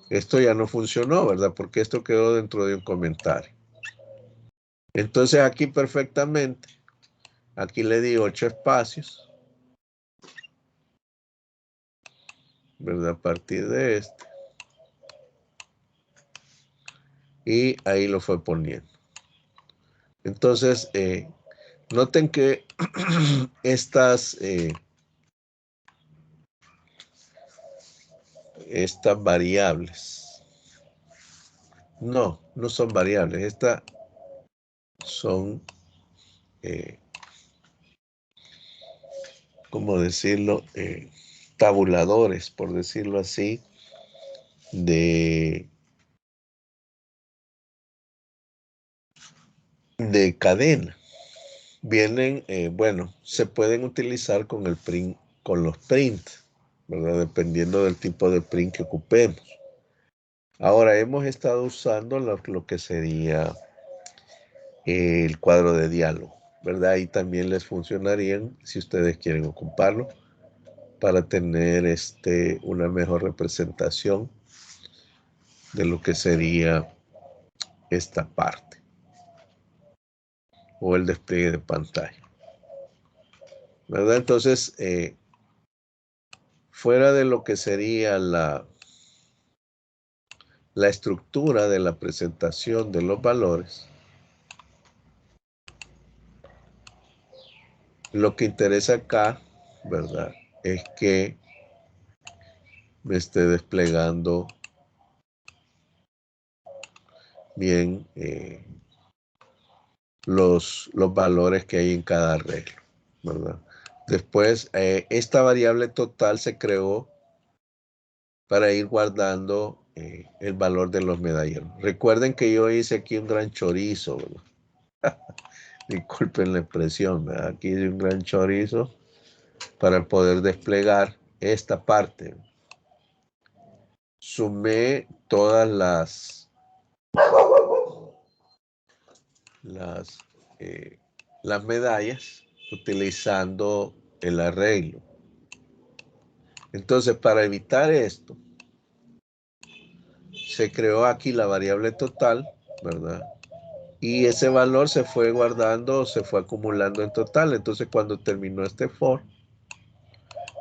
Esto ya no funcionó, ¿verdad? Porque esto quedó dentro de un comentario. Entonces aquí perfectamente, aquí le di 8 espacios, ¿verdad? A partir de este. Y ahí lo fue poniendo. Entonces, noten que estas variables, no son variables, estas son, ¿cómo decirlo? Tabuladores, por decirlo así, de cadena. Vienen, bueno, se pueden utilizar con el print, con los print, ¿verdad? Dependiendo del tipo de print que ocupemos. Ahora hemos estado usando lo que sería el cuadro de diálogo, ¿verdad? Y también les funcionarían si ustedes quieren ocuparlo para tener una mejor representación de lo que sería esta parte o el despliegue de pantalla, ¿verdad? Entonces, fuera de lo que sería la estructura de la presentación de los valores, lo que interesa acá, ¿verdad? Es que me esté desplegando bien los valores que hay en cada arreglo, ¿verdad? Después, esta variable total se creó para ir guardando el valor de los medalleros. Recuerden que yo hice aquí un gran chorizo, ¿verdad? Disculpen la expresión, ¿verdad? Aquí hice un gran chorizo para poder desplegar esta parte. Sumé todas las medallas utilizando el arreglo. Entonces, para evitar esto, se creó aquí la variable total, ¿verdad? Y ese valor se fue guardando, se fue acumulando en total. Entonces, cuando terminó este for,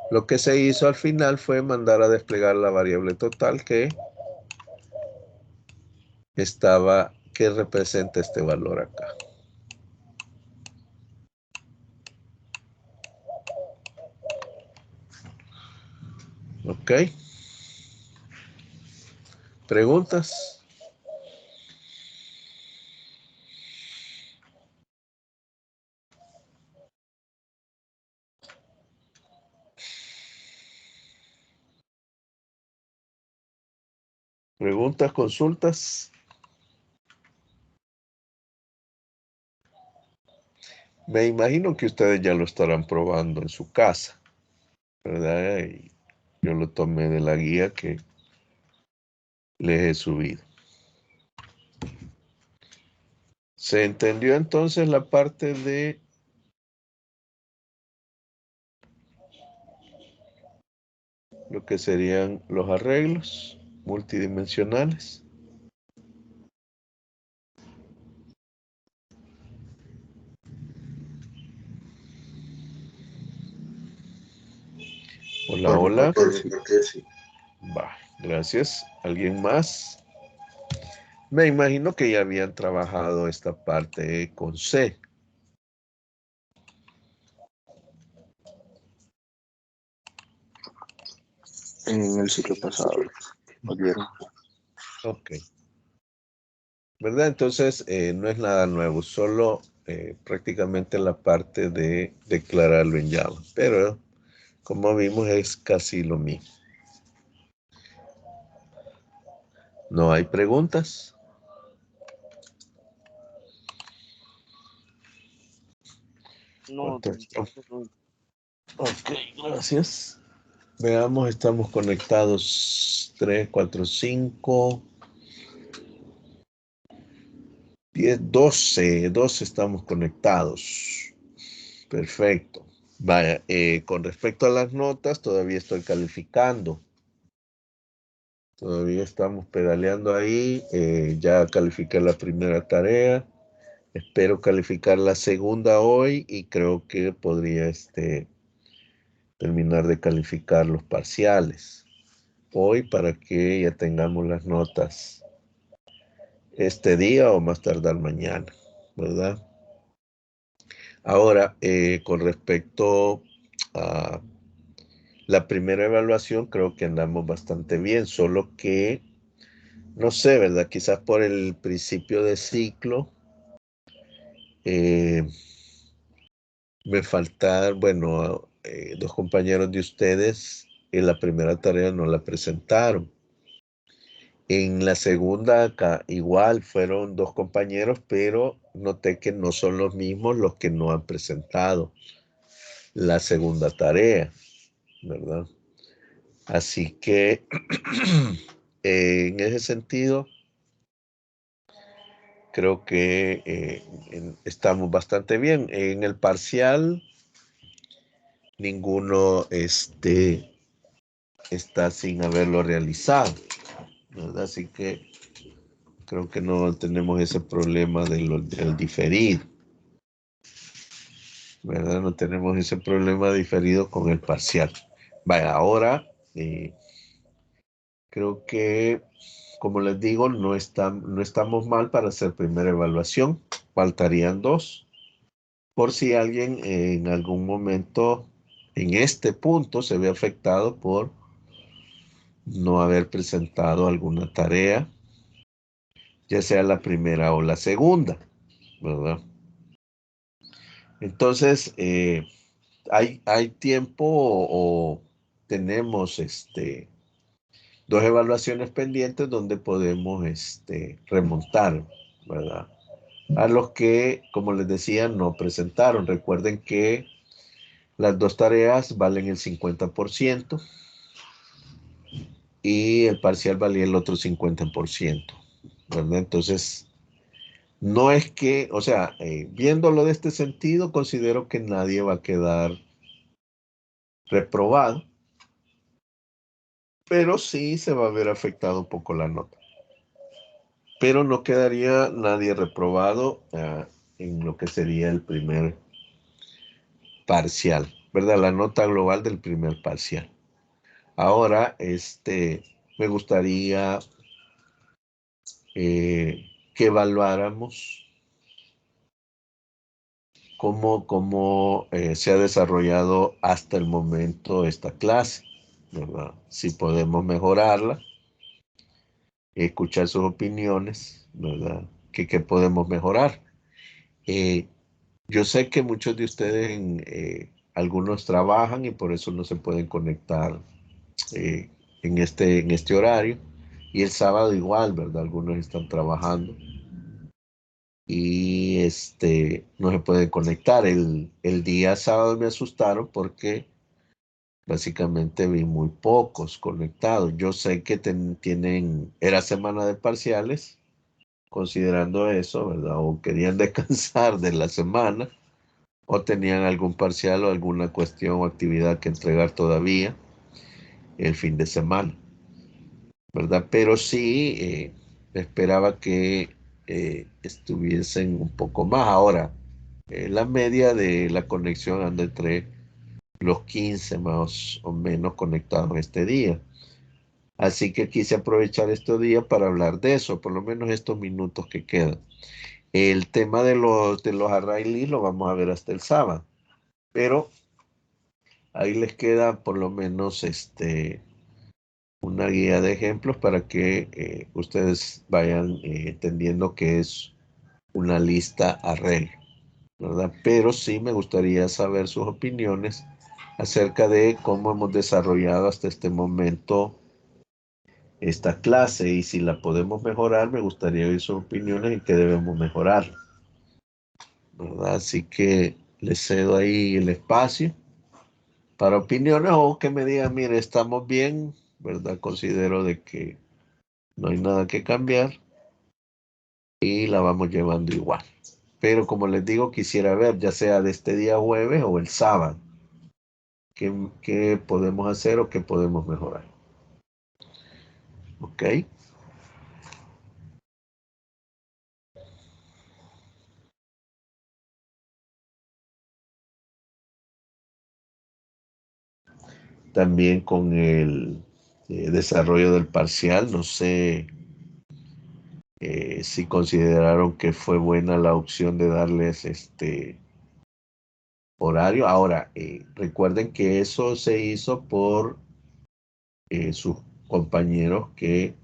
lo que se hizo al final fue mandar a desplegar la variable total que representa este valor acá. ¿Ok? ¿Preguntas? ¿Preguntas, consultas? Me imagino que ustedes ya lo estarán probando en su casa, ¿verdad? Y yo lo tomé de la guía que les he subido. ¿Se entendió entonces la parte de lo que serían los arreglos multidimensionales? Hola, Por mi hola. parte, sí. Va, gracias. ¿Alguien más? Me imagino que ya habían trabajado esta parte con C. En el ciclo pasado, nos dieron. Ok. ¿verdad? Entonces, no es nada nuevo, solo prácticamente la parte de declararlo en Java. Pero, como vimos, es casi lo mismo. ¿No hay preguntas? No, Contesto. Ok, gracias. Veamos, estamos conectados 3, 4, 5, 10, 12 estamos conectados. Perfecto. Vaya, con respecto a las notas, todavía estoy calificando. Todavía estamos pedaleando ahí. Ya califiqué la primera tarea. Espero calificar la segunda hoy y creo que podría terminar de calificar los parciales hoy para que ya tengamos las notas este día o más tardar mañana, ¿verdad? Ahora, con respecto a la primera evaluación, creo que andamos bastante bien, solo que, no sé, ¿verdad? Quizás por el principio de ciclo, me faltan, bueno, dos compañeros de ustedes en la primera tarea no la presentaron. En la segunda, acá, igual fueron dos compañeros, pero noté que no son los mismos los que no han presentado la segunda tarea, ¿verdad? Así que en ese sentido, creo que estamos bastante bien. En el parcial, ninguno está sin haberlo realizado, ¿verdad? Así que creo que no tenemos ese problema del diferido, ¿verdad? No tenemos ese problema diferido con el parcial. Vaya, ahora creo que, como les digo, no estamos mal para hacer primera evaluación. Faltarían dos. Por si alguien en algún momento, en este punto, se ve afectado por no haber presentado alguna tarea, ya sea la primera o la segunda, ¿verdad? Entonces, hay tiempo o tenemos dos evaluaciones pendientes donde podemos remontar, ¿verdad? A los que, como les decía, no presentaron. Recuerden que las dos tareas valen el 50% y el parcial valía el otro 50%, ¿verdad? Entonces, no es que, o sea, viéndolo de este sentido, considero que nadie va a quedar reprobado, pero sí se va a ver afectado un poco la nota. Pero no quedaría nadie reprobado en lo que sería el primer parcial, ¿verdad? La nota global del primer parcial. Ahora, me gustaría que evaluáramos cómo se ha desarrollado hasta el momento esta clase, ¿verdad? Si podemos mejorarla, escuchar sus opiniones, ¿verdad? ¿Qué podemos mejorar? Yo sé que muchos de ustedes, algunos trabajan y por eso no se pueden conectar en este horario. Y el sábado igual, ¿verdad? Algunos están trabajando y no se pueden conectar. El día sábado me asustaron porque básicamente vi muy pocos conectados. Yo sé que era semana de parciales, considerando eso, ¿verdad? O querían descansar de la semana, o tenían algún parcial o alguna cuestión o actividad que entregar todavía el fin de semana, ¿verdad? Pero sí esperaba que estuviesen un poco más. Ahora, la media de la conexión anda entre los 15 más o menos conectados este día. Así que quise aprovechar este día para hablar de eso, por lo menos estos minutos que quedan. El tema de los array list lo vamos a ver hasta el sábado, pero ahí les queda por lo menos una guía de ejemplos para que ustedes vayan entendiendo que es una lista arreglo, ¿verdad? Pero sí me gustaría saber sus opiniones acerca de cómo hemos desarrollado hasta este momento esta clase y si la podemos mejorar, me gustaría oír sus opiniones en qué debemos mejorar, ¿verdad? Así que les cedo ahí el espacio para opiniones o que me digan, mire, estamos bien, ¿verdad? Considero de que no hay nada que cambiar y la vamos llevando igual. Pero como les digo, quisiera ver, ya sea de este día jueves o el sábado, qué podemos hacer o qué podemos mejorar. ¿Ok? También con el desarrollo del parcial, no sé si consideraron que fue buena la opción de darles este horario. Ahora, recuerden que eso se hizo por sus compañeros que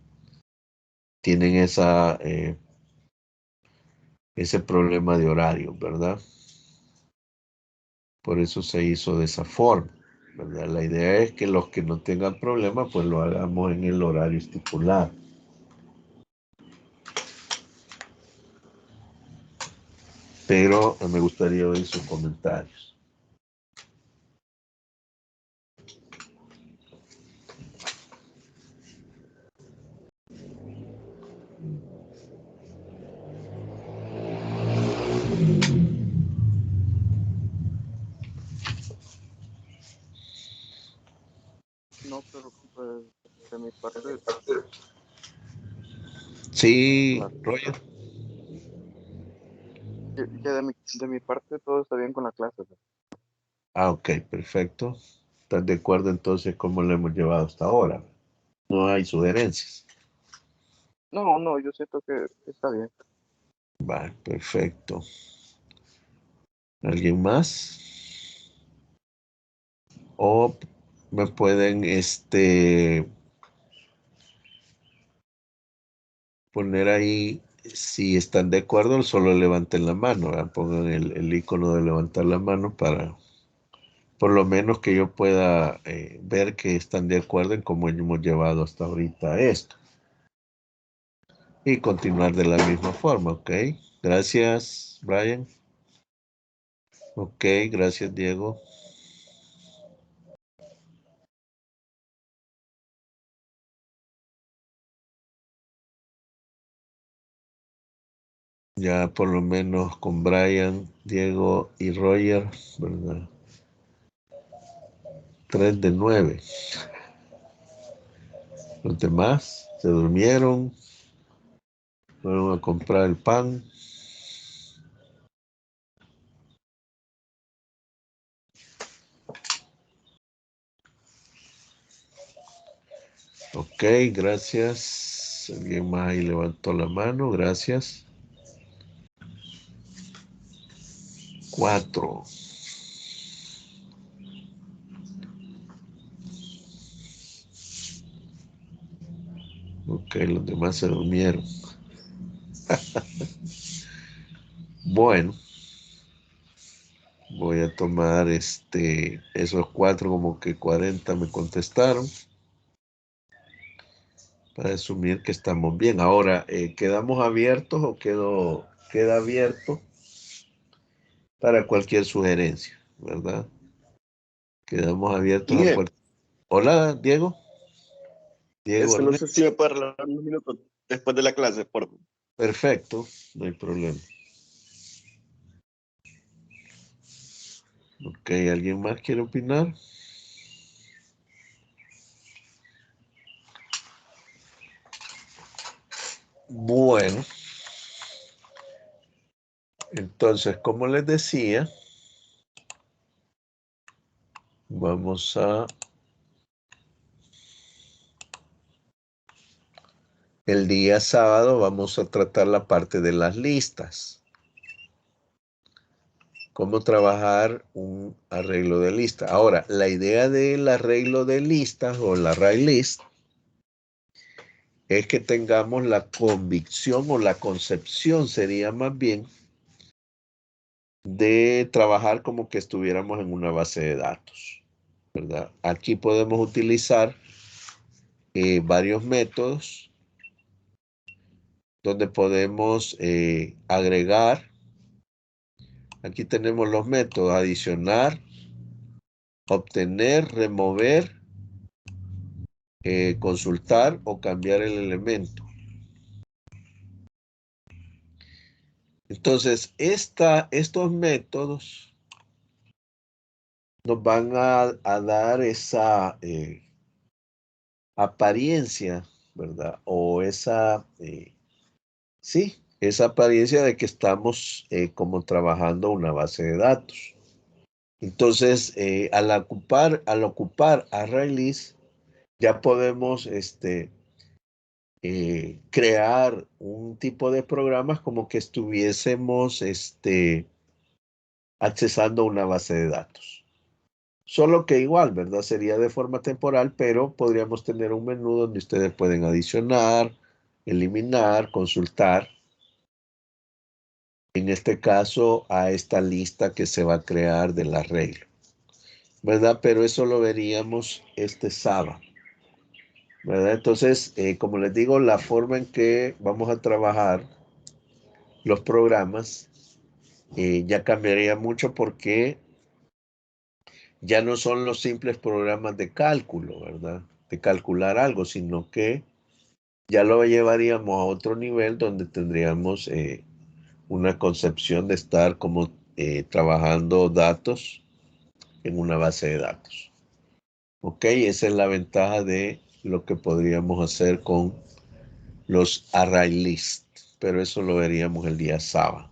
tienen ese problema de horario, ¿verdad? Por eso se hizo de esa forma, ¿verdad? La idea es que los que no tengan problema, pues lo hagamos en el horario estipulado. Pero me gustaría oír sus comentarios. No, pero pues, de mi parte, Sí, la- Roger. que de mi parte todo está bien con la clase. Ah, ok, perfecto. ¿Estás de acuerdo entonces cómo lo hemos llevado hasta ahora? No hay sugerencias. No, no, yo siento que está bien. Vale, perfecto. ¿Alguien más? O me pueden poner ahí si están de acuerdo, solo levanten la mano, ¿verdad? Pongan el icono de levantar la mano para por lo menos que yo pueda ver que están de acuerdo en cómo hemos llevado hasta ahorita esto. Y continuar de la misma forma, ¿ok? Gracias, Brian. Ok, gracias, Diego. Ya por lo menos con Brian, Diego y Roger, ¿verdad? 3 de 9. Los demás se durmieron, fueron a comprar el pan. Ok, gracias. Alguien más ahí levantó la mano, gracias. 4. Ok, los demás se durmieron. Bueno, voy a tomar esos 4 como que 40 me contestaron para asumir que estamos bien. Ahora, ¿quedamos abiertos o queda abierto para cualquier sugerencia, ¿verdad? Quedamos abiertos a Miguel, cualquier... Hola, Diego. Diego no Ernesto. sé si me puede regalar unos minutos después de la clase, por favor. Perfecto, no hay problema. Ok, ¿alguien más quiere opinar? Bueno, entonces, como les decía, vamos a... El día sábado vamos a tratar la parte de las listas. Cómo trabajar un arreglo de lista. Ahora, la idea del arreglo de listas o la array list es que tengamos la convicción o la concepción, sería más bien, de trabajar como que estuviéramos en una base de datos, ¿verdad? Aquí podemos utilizar varios métodos donde podemos agregar. Aquí tenemos los métodos: adicionar, obtener, remover, consultar o cambiar el elemento. Entonces, estos métodos nos van a dar esa apariencia, ¿verdad? O esa, sí, esa apariencia de que estamos como trabajando una base de datos. Entonces, al ocupar ArrayList, ya podemos crear un tipo de programas como que estuviésemos accesando una base de datos. Solo que igual, ¿verdad? Sería de forma temporal, pero podríamos tener un menú donde ustedes pueden adicionar, eliminar, consultar. En este caso, a esta lista que se va a crear del arreglo, ¿verdad? Pero eso lo veríamos este sábado, ¿verdad? Entonces, como les digo, la forma en que vamos a trabajar los programas ya cambiaría mucho, porque ya no son los simples programas de cálculo, ¿verdad? De calcular algo, sino que ya lo llevaríamos a otro nivel donde tendríamos una concepción de estar como trabajando datos en una base de datos. Ok, esa es la ventaja de lo que podríamos hacer con los ArrayList, pero eso lo veríamos el día sábado.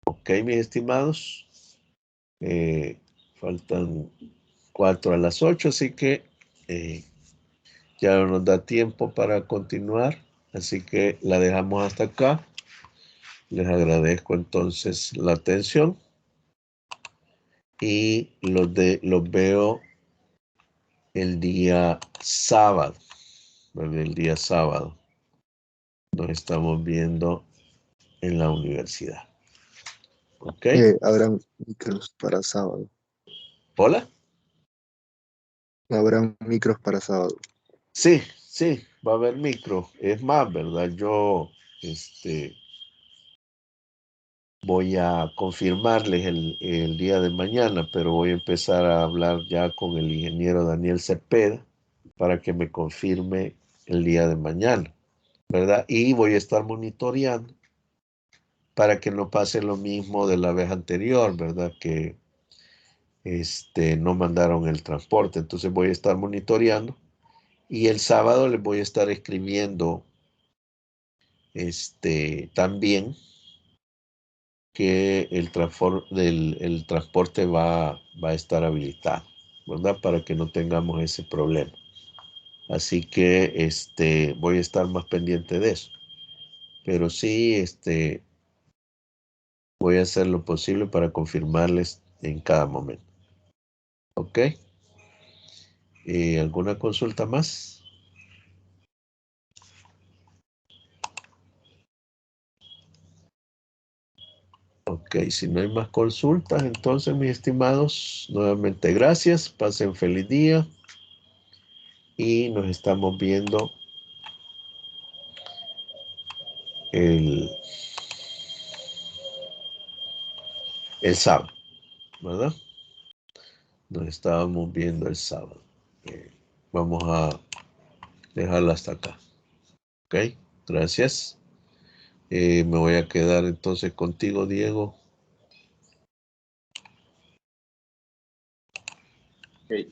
Ok, mis estimados, faltan 4 a las 8, así que ya no nos da tiempo para continuar, así que la dejamos hasta acá. Les agradezco entonces la atención y los veo el día sábado. El día sábado nos estamos viendo en la universidad. ¿Ok? Habrá micros para sábado. ¿Hola? Habrá micros para sábado. Sí, sí, va a haber micro. Es más, ¿verdad? Yo voy a confirmarles el día de mañana, pero voy a empezar a hablar ya con el ingeniero Daniel Cepeda para que me confirme el día de mañana, ¿verdad? Y voy a estar monitoreando para que no pase lo mismo de la vez anterior, ¿verdad? Que no mandaron el transporte. Entonces voy a estar monitoreando y el sábado les voy a estar escribiendo también que el transporte va a estar habilitado, ¿verdad? Para que no tengamos ese problema. Así que voy a estar más pendiente de eso. Pero sí, voy a hacer lo posible para confirmarles en cada momento. ¿Ok? ¿Alguna consulta más? Ok, si no hay más consultas, entonces, mis estimados, nuevamente gracias. Pasen feliz día y nos estamos viendo el sábado, ¿verdad? Nos estábamos viendo el sábado. Vamos a dejarla hasta acá. Ok, gracias. Me voy a quedar entonces contigo, Diego. Ok.